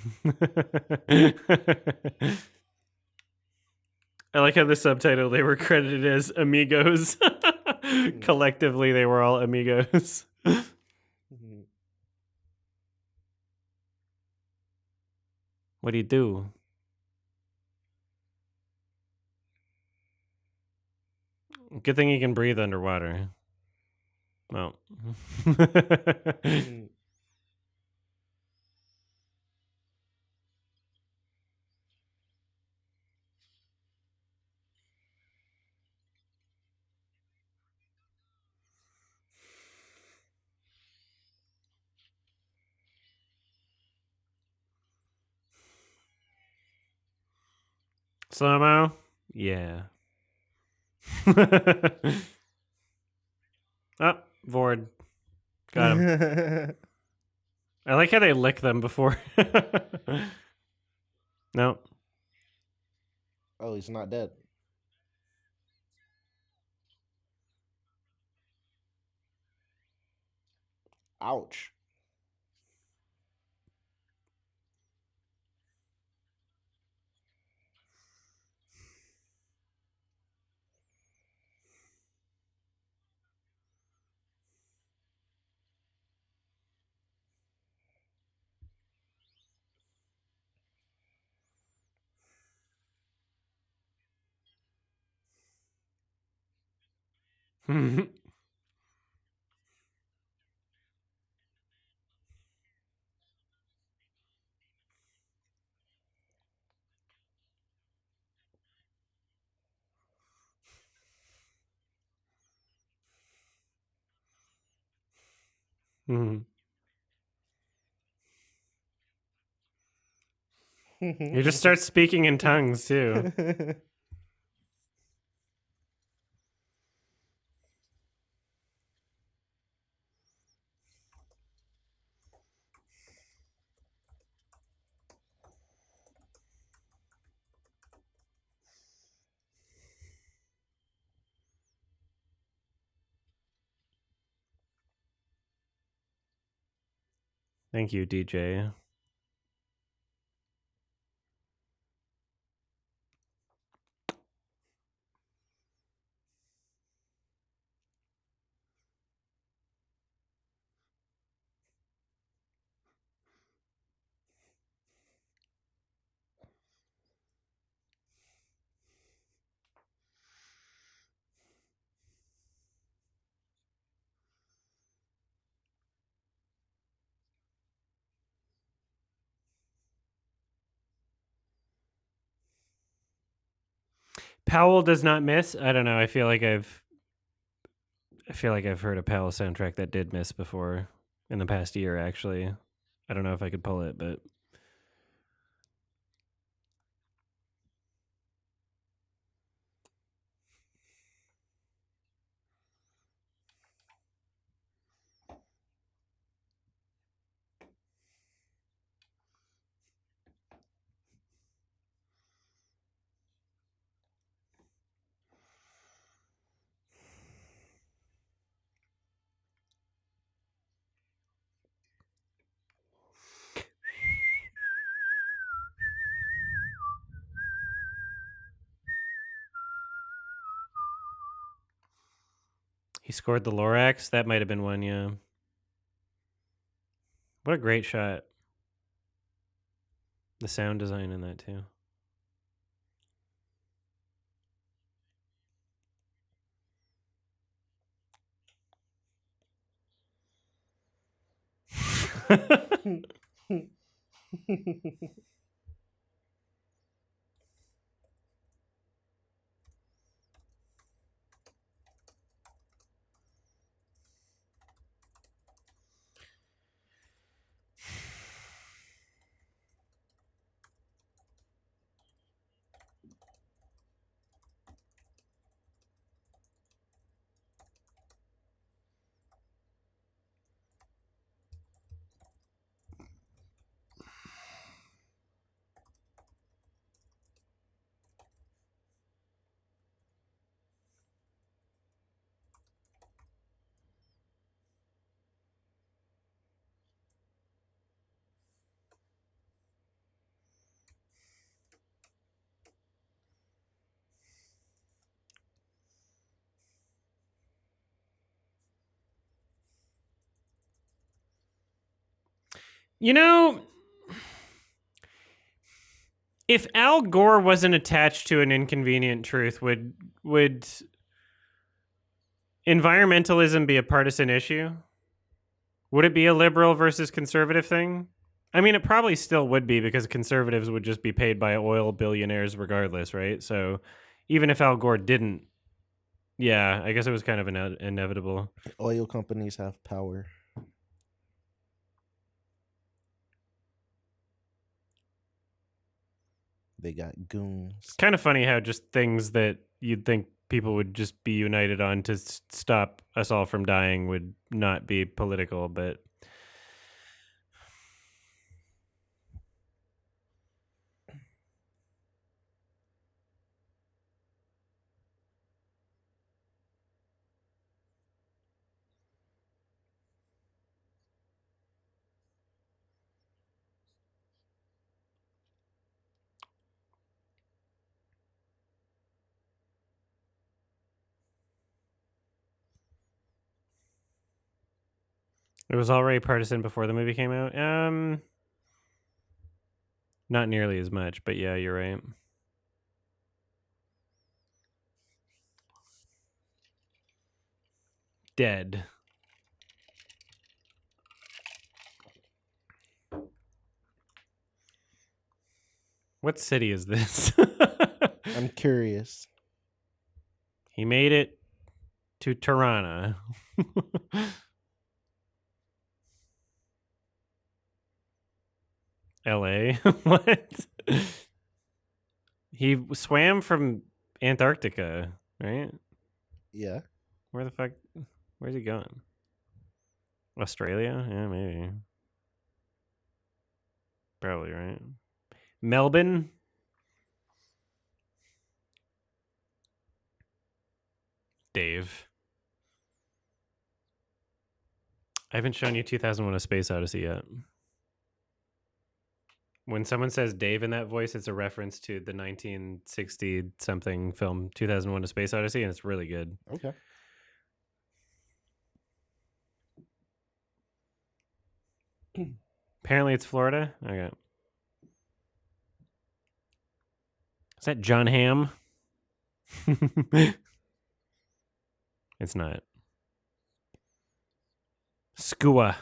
I like how the subtitle, they were credited as amigos. Collectively, they were all amigos. What do you do? Good thing you can breathe underwater. Well. Slow-mo? Yeah. Oh, Vord. Got him. I like how they lick them before. No. Oh, he's not dead. Ouch. You just start speaking in tongues too. Thank you, DJ. Powell does not miss. I don't know. I feel like I've heard a Powell soundtrack that did miss before in the past year. Actually, I don't know if I could pull it, but he scored the Lorax. That might have been one. Yeah. What a great shot. The sound design in that too. You know, if Al Gore wasn't attached to an inconvenient truth, would environmentalism be a partisan issue? Would it be a liberal versus conservative thing? I mean, it probably still would be, because conservatives would just be paid by oil billionaires regardless, right? So even if Al Gore didn't, yeah, I guess it was kind of inevitable. Oil companies have power. They got goons. It's kind of funny how just things that you'd think people would just be united on to stop us all from dying would not be political, but it was already partisan before the movie came out. Not nearly as much, but yeah, you're right. Dead. What city is this? I'm curious. He made it to Tirana. LA? What? He swam from Antarctica, right? Yeah. Where the fuck? Where's he going? Australia? Yeah, maybe. Probably, right? Melbourne? Dave. I haven't shown you 2001: A Space Odyssey yet. When someone says Dave in that voice, it's a reference to the 1960-something film 2001: A Space Odyssey, and it's really good. Okay. Apparently it's Florida. Okay. Is that John Hamm? It's not. Skua.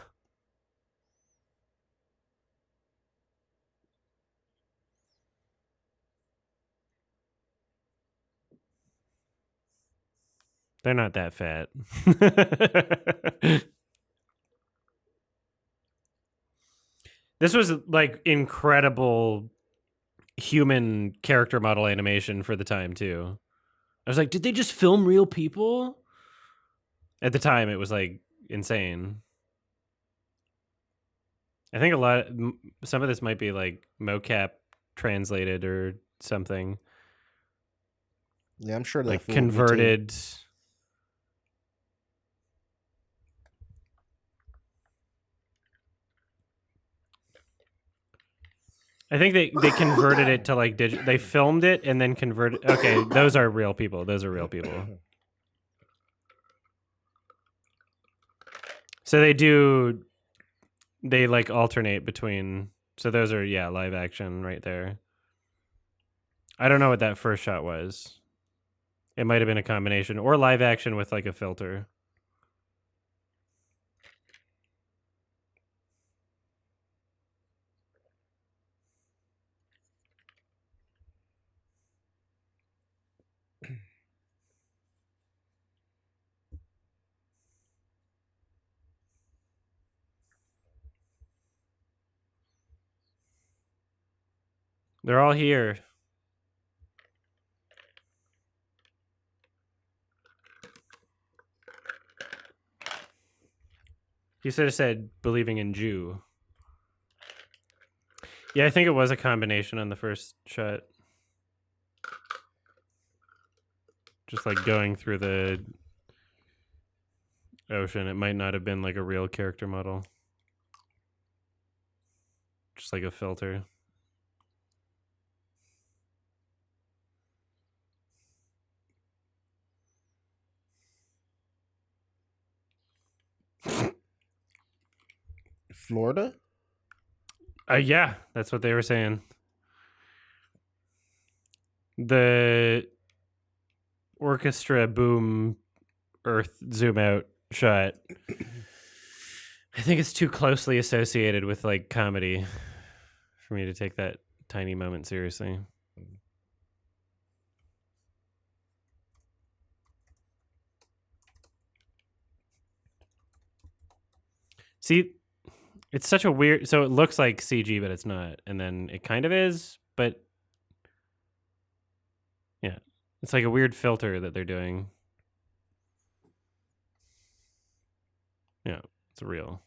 They're not that fat. This was like incredible human character model animation for the time too. I was like, did they just film real people? At the time, it was like insane. I think some of this might be like mocap translated or something. Yeah, I'm sure that Like fooled converted. Me too. I think they converted it to like digital. They filmed it and then converted. Okay, those are real people. Those are real people. So they like alternate between. So those are, yeah, live action right there. I don't know what that first shot was. It might have been a combination, or live action with like a filter. They're all here. You should have said believing in Jew. Yeah, I think it was a combination on the first shot. Just like going through the ocean. It might not have been like a real character model. Just like a filter. Florida? Yeah, that's what they were saying. The orchestra boom Earth zoom out shot. I think it's too closely associated with like comedy for me to take that tiny moment seriously. See, it's such a weird. So it looks like CG, but it's not, and then it kind of is, but yeah, it's like a weird filter that they're doing. Yeah, it's real.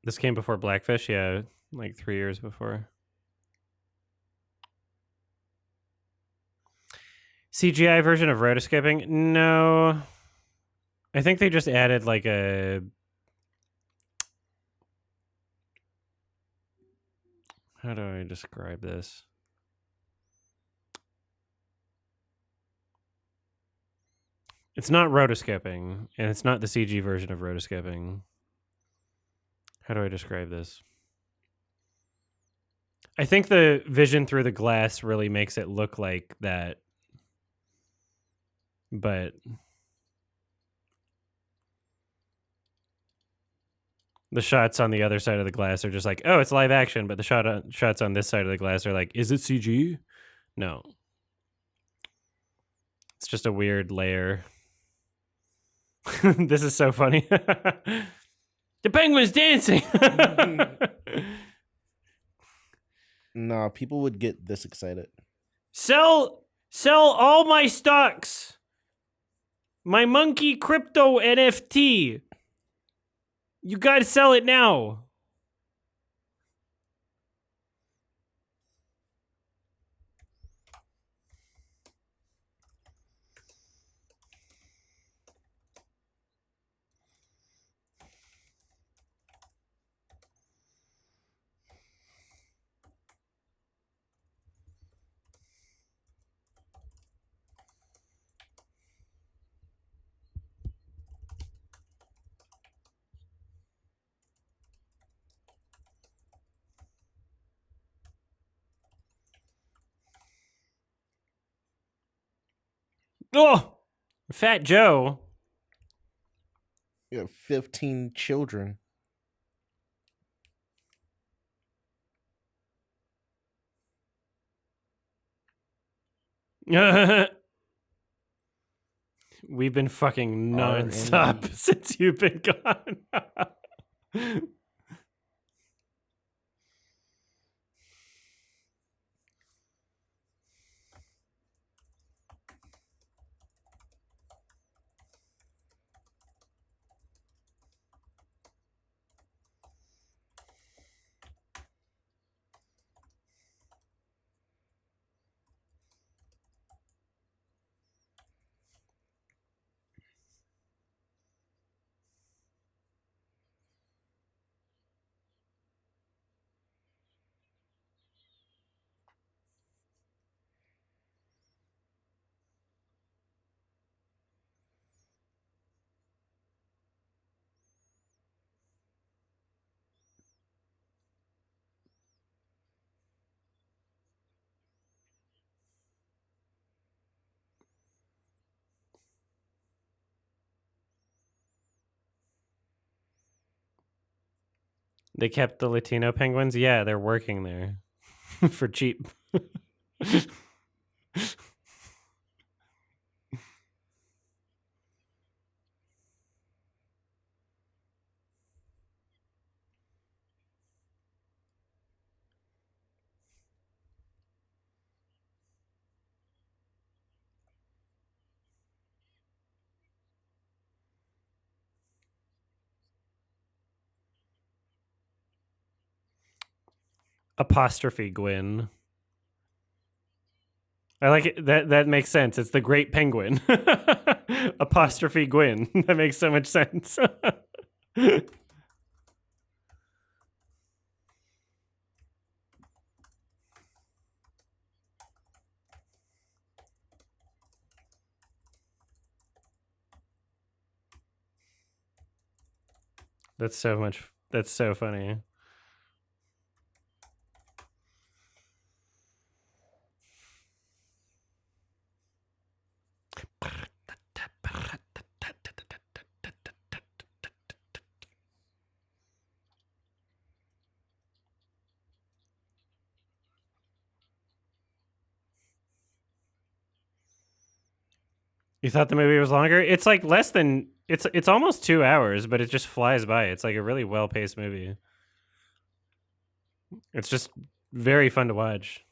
This came before Blackfish, yeah, like 3 years before. CGI version of rotoscoping? No. I think they just added like a... How do I describe this? It's not rotoscoping, and it's not the CG version of rotoscoping. How do I describe this? I think the vision through the glass really makes it look like that, but the shots on the other side of the glass are just like, oh, it's live action, but the shots on this side of the glass are like, is it CG? No. It's just a weird layer. This is so funny. The penguin's dancing. Nah, people would get this excited. Sell all my stocks. My monkey crypto NFT. You gotta sell it now. Oh, Fat Joe. You have 15 children. We've been fucking nonstop since you've been gone. They kept the Latino penguins? Yeah, they're working there for cheap. Apostrophe Gwyn. I like it. That makes sense. It's the Great Penguin. Apostrophe Gwyn. That makes so much sense. That's so funny. You thought the movie was longer? It's like less than it's almost 2 hours, but it just flies by. It's like a really well-paced movie. It's just very fun to watch.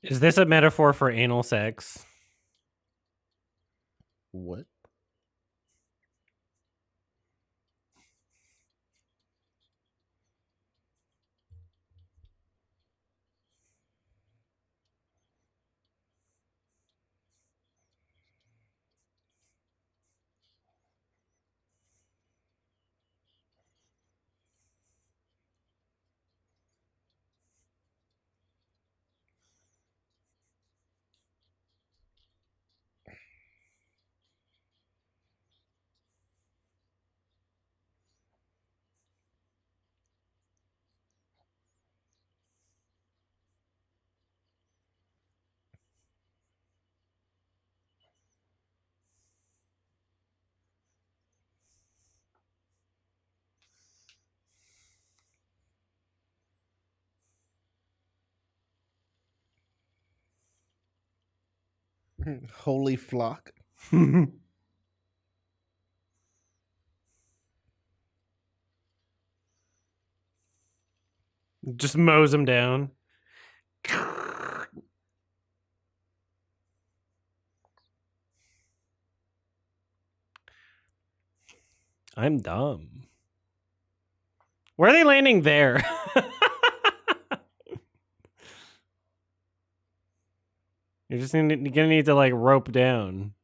Is this a metaphor for anal sex? What? Holy flock. Just mows him down. I'm dumb. Where are they landing there? You're just gonna need to like rope down.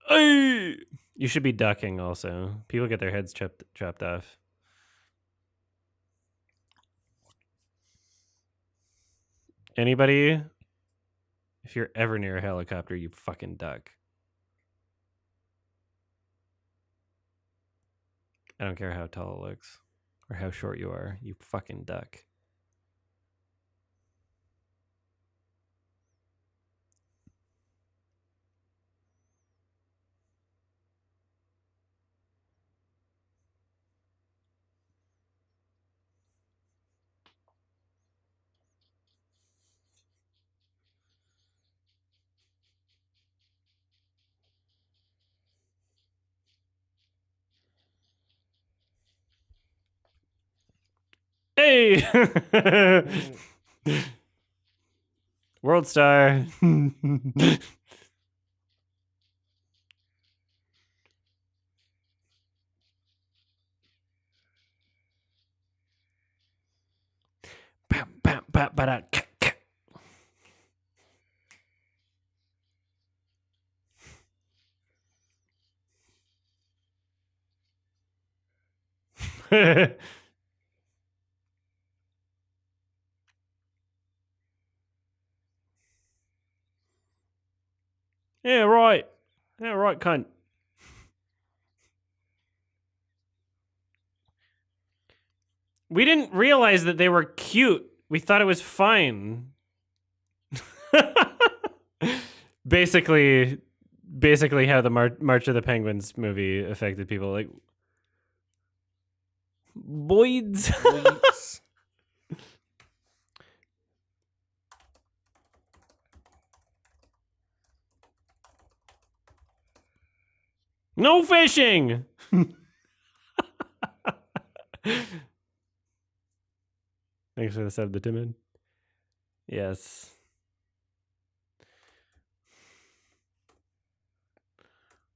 Hey! You should be ducking also. People get their heads chopped off. Anybody? If you're ever near a helicopter, you fucking duck. I don't care how tall it looks or how short you are. You fucking duck. Hey! World Star. Yeah, right. Yeah, right, cunt. We didn't realize that they were cute. We thought it was fine. basically how the March of the Penguins movie affected people. Like, Boyds. No fishing. Thanks for the sub, the timid. Yes.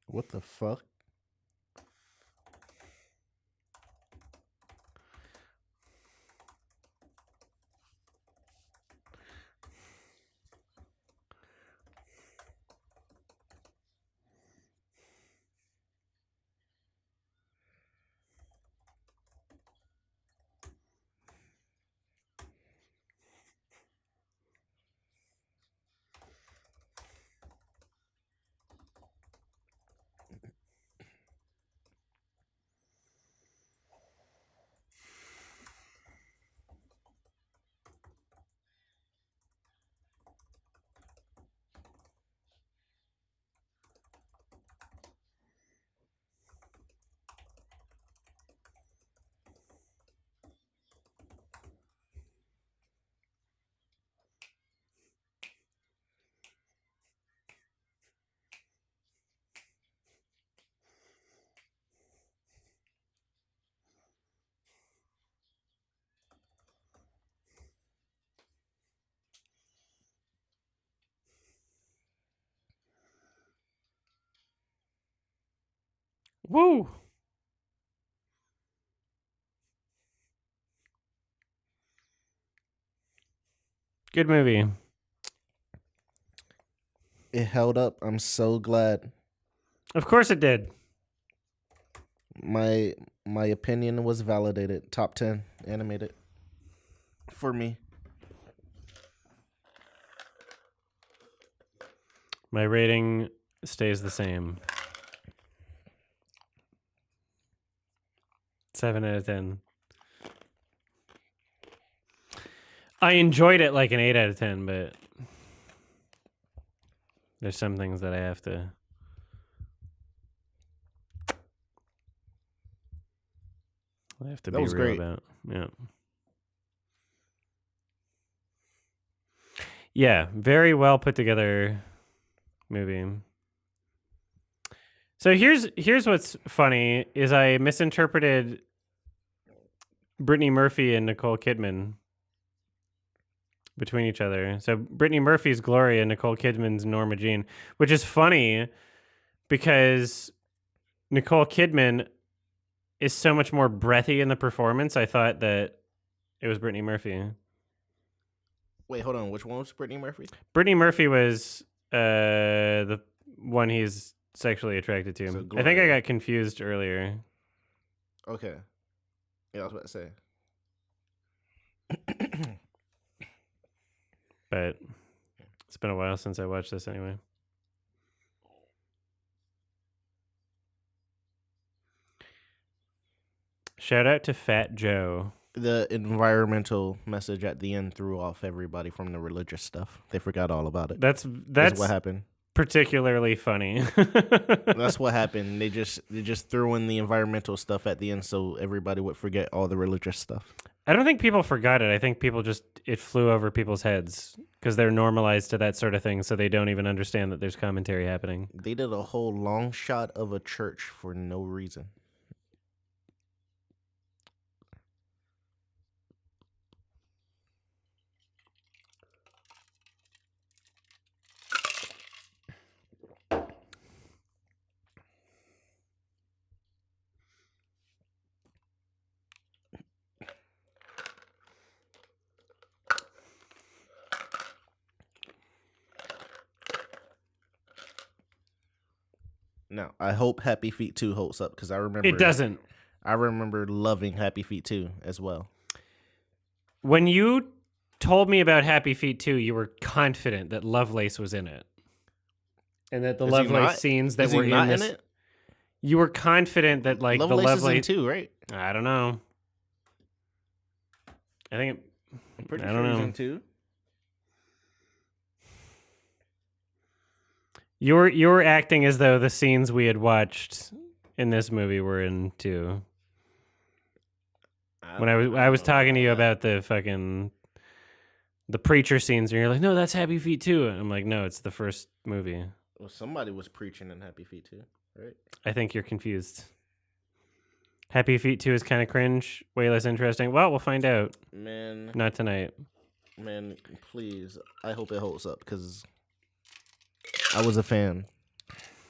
What the fuck? Woo. Good movie. It held up. I'm so glad. Of course it did. My opinion was validated. Top 10 animated for me. My rating stays the same. 7 out of 10. I enjoyed it like an 8 out of 10, but there's some things that I have to That be was real great. about. Yeah. Yeah, very well put together movie. So here's what's funny is I misinterpreted Brittany Murphy and Nicole Kidman between each other. So Brittany Murphy's Gloria and Nicole Kidman's Norma Jean, which is funny because Nicole Kidman is so much more breathy in the performance. I thought that it was Brittany Murphy. Wait, hold on. Which one was Brittany Murphy? Brittany Murphy was the one he's sexually attracted to. So I think I Gloria. got confused earlier. Okay. Yeah, I was about to say. But it's been a while since I watched this anyway. Shout out to Fat Joe. The environmental message at the end threw off everybody from the religious stuff. They forgot all about it. That's what happened. Particularly funny. That's what happened. They just threw in the environmental stuff at the end so everybody would forget all the religious stuff. I don't think people forgot it. I think people it flew over people's heads because they're normalized to that sort of thing, so they don't even understand that there's commentary happening. They did a whole long shot of a church for no reason. Now, I hope Happy Feet 2 holds up because I remember It doesn't. I remember loving Happy Feet 2 as well. When you told me about Happy Feet 2, you were confident that Lovelace was in it. And that the Lovelace scenes that were in this. It? You were confident that like Lovelace the Lovelace is in 2, right? I don't know. I'm pretty I sure don't he's know. in 2. You were acting as though the scenes we had watched in this movie were in 2. When I was talking to you about the preacher scenes, and you're like, no, that's Happy Feet 2. And I'm like, no, it's the first movie. Well, somebody was preaching in Happy Feet 2, right? I think you're confused. Happy Feet 2 is kind of cringe, way less interesting. Well, we'll find out. Man. Not tonight. Man, please. I hope it holds up because I was a fan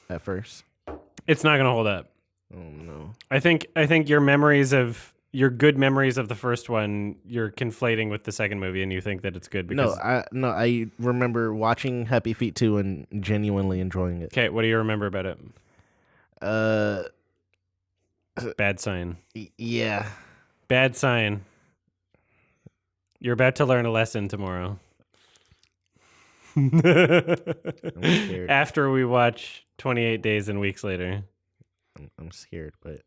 at first. It's not going to hold up. Oh, no. I think your good memories of the first one, you're conflating with the second movie, and you think that it's good because I remember watching Happy Feet 2 and genuinely enjoying it. Okay, what do you remember about it? Bad sign. Yeah. Bad sign. You're about to learn a lesson tomorrow. I'm scared. After we watch 28 Days and Weeks Later. I'm scared, but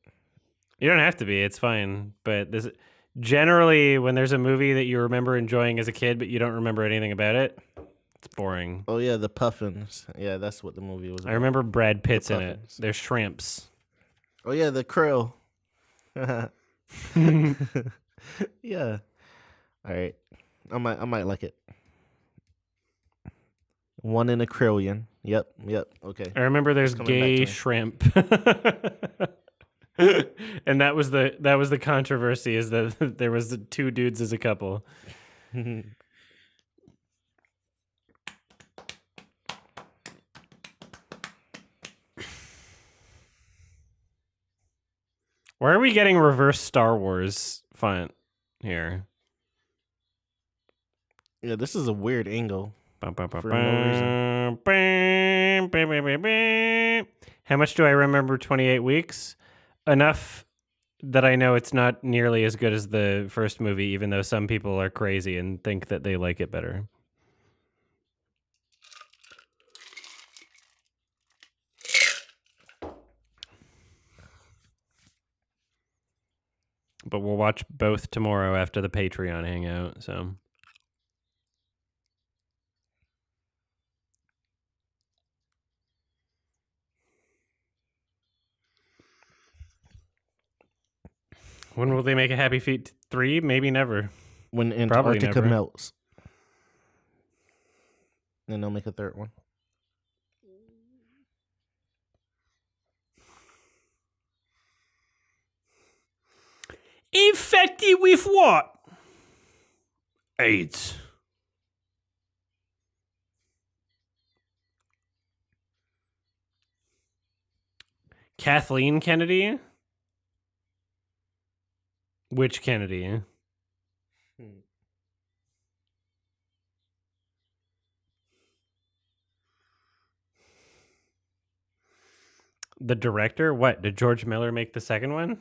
you don't have to be. It's fine. But this generally, when there's a movie that you remember enjoying as a kid, but you don't remember anything about it, it's boring. Oh yeah, the Puffins. Yeah, that's what the movie was about. I remember Brad Pitt's in it. They're shrimps. Oh yeah, the krill. Yeah. All right. I might like it. 1 in a trillion. Yep. Okay. I remember there's gay shrimp. And that was the controversy, is that there was 2 dudes as a couple. Why are we getting reverse Star Wars font here? Yeah, this is a weird angle. For no reason. How much do I remember 28 Weeks? Enough that I know it's not nearly as good as the first movie, even though some people are crazy and think that they like it better. But we'll watch both tomorrow after the Patreon hangout, so... When will they make a Happy Feet 3? Maybe never. When Antarctica melts. Then they'll make a third one. Infected with what? AIDS. Kathleen Kennedy? Which Kennedy? The director? What? Did George Miller make the second one?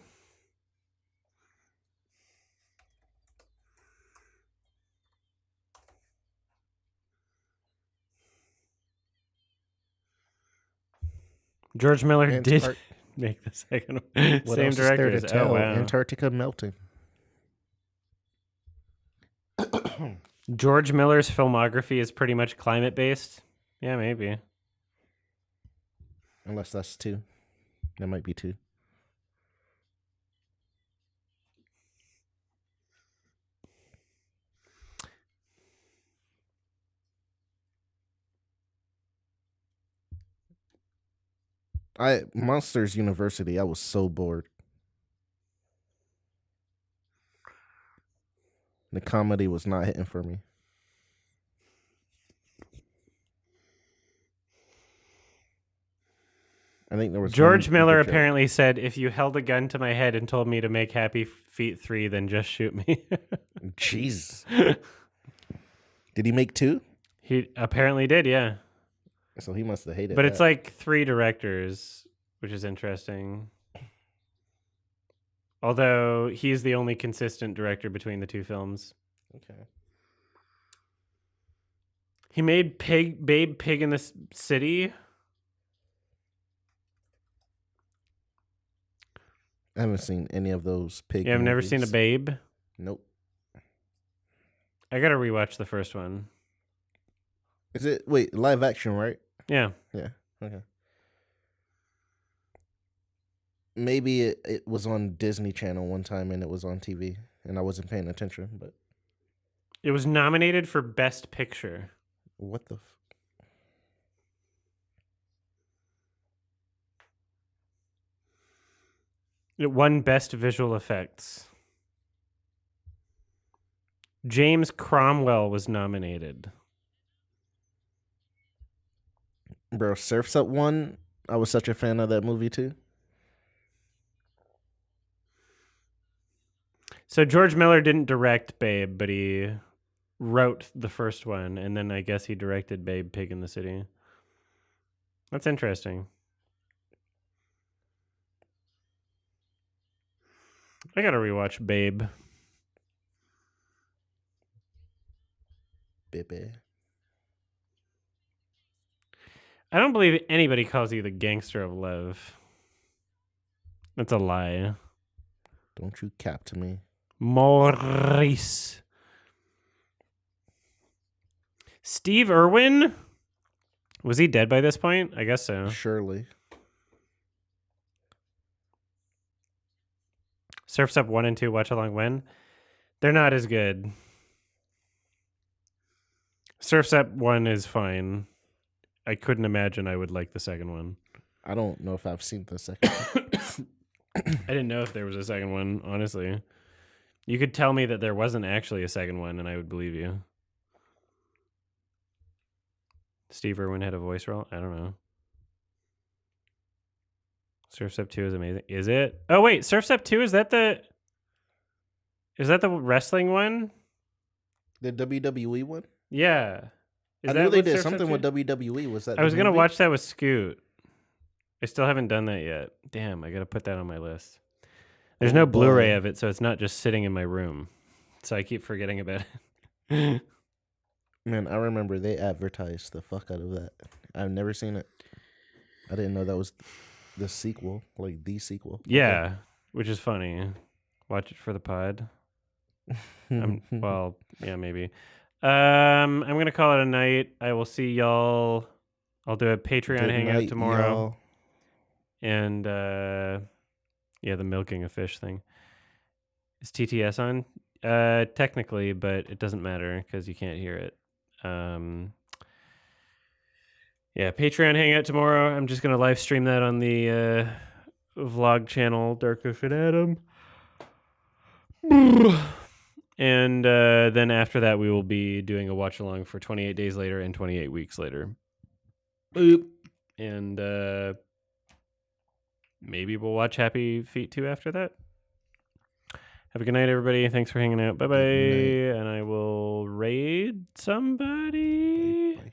George Miller did make the second one. What Same else is there directors. to tell? Oh, wow. Antarctica melting. George Miller's filmography is pretty much climate based. Yeah, maybe. Unless that's 2. That might be 2. Monsters University, I was so bored. The comedy was not hitting for me. I think there was George Miller apparently said, if you held a gun to my head and told me to make Happy Feet 3, then just shoot me. Jeez. Did he make 2? He apparently did, yeah. So he must have hated it. But it's like 3 directors, which is interesting. Although he's the only consistent director between the 2 films. Okay. He made Babe Pig in the City. I haven't seen any of those pig Yeah, I've never movies. seen a Babe. Nope. I gotta rewatch the first one. Is it live action, right? Yeah. Yeah. Okay. Maybe it was on Disney Channel one time and it was on TV and I wasn't paying attention, but it was nominated for Best Picture. What the It won Best Visual Effects. James Cromwell was nominated. Bro, Surf's Up 1, I was such a fan of that movie too. So George Miller didn't direct Babe, but he wrote the first one, and then I guess he directed Babe Pig in the City. That's interesting. I gotta rewatch Babe. Baby. I don't believe anybody calls you the gangster of love. That's a lie. Don't you cap to me. Maurice. Steve Irwin? Was he dead by this point? I guess so. Surely. Surf's Up 1 and 2, watch along when? They're not as good. Surf's Up 1 is fine. I couldn't imagine I would like the second one. I don't know if I've seen the second one. I didn't know if there was a second one, honestly. You could tell me that there wasn't actually a second one, and I would believe you. Steve Irwin had a voice role? I don't know. Surf's Up 2 is amazing. Is it? Oh, wait. Surf's Up 2, is that the wrestling one? The WWE one? Yeah. I knew they did something with WWE. Was that? I was going to watch that with Scoot. I still haven't done that yet. Damn, I got to put that on my list. There's no Blu-ray of it, so it's not just sitting in my room. So I keep forgetting about it. Man, I remember they advertised the fuck out of that. I've never seen it. I didn't know that was the sequel, like the sequel. Yeah, which is funny. Watch it for the pod. Well, yeah, maybe. I'm going to call it a night. I will see y'all. I'll do a Patreon hangout tomorrow. Y'all. And, yeah, the milking a fish thing. Is TTS on? Technically, but it doesn't matter because you can't hear it. Yeah, Patreon hangout tomorrow. I'm just going to live stream that on the vlog channel, Darko and Adam. And then after that, we will be doing a watch along for 28 days later and 28 weeks later. Boop. And maybe we'll watch Happy Feet 2 after that. Have a good night, everybody. Thanks for hanging out. Bye bye. Good night. And I will raid Bye. somebody. Bye.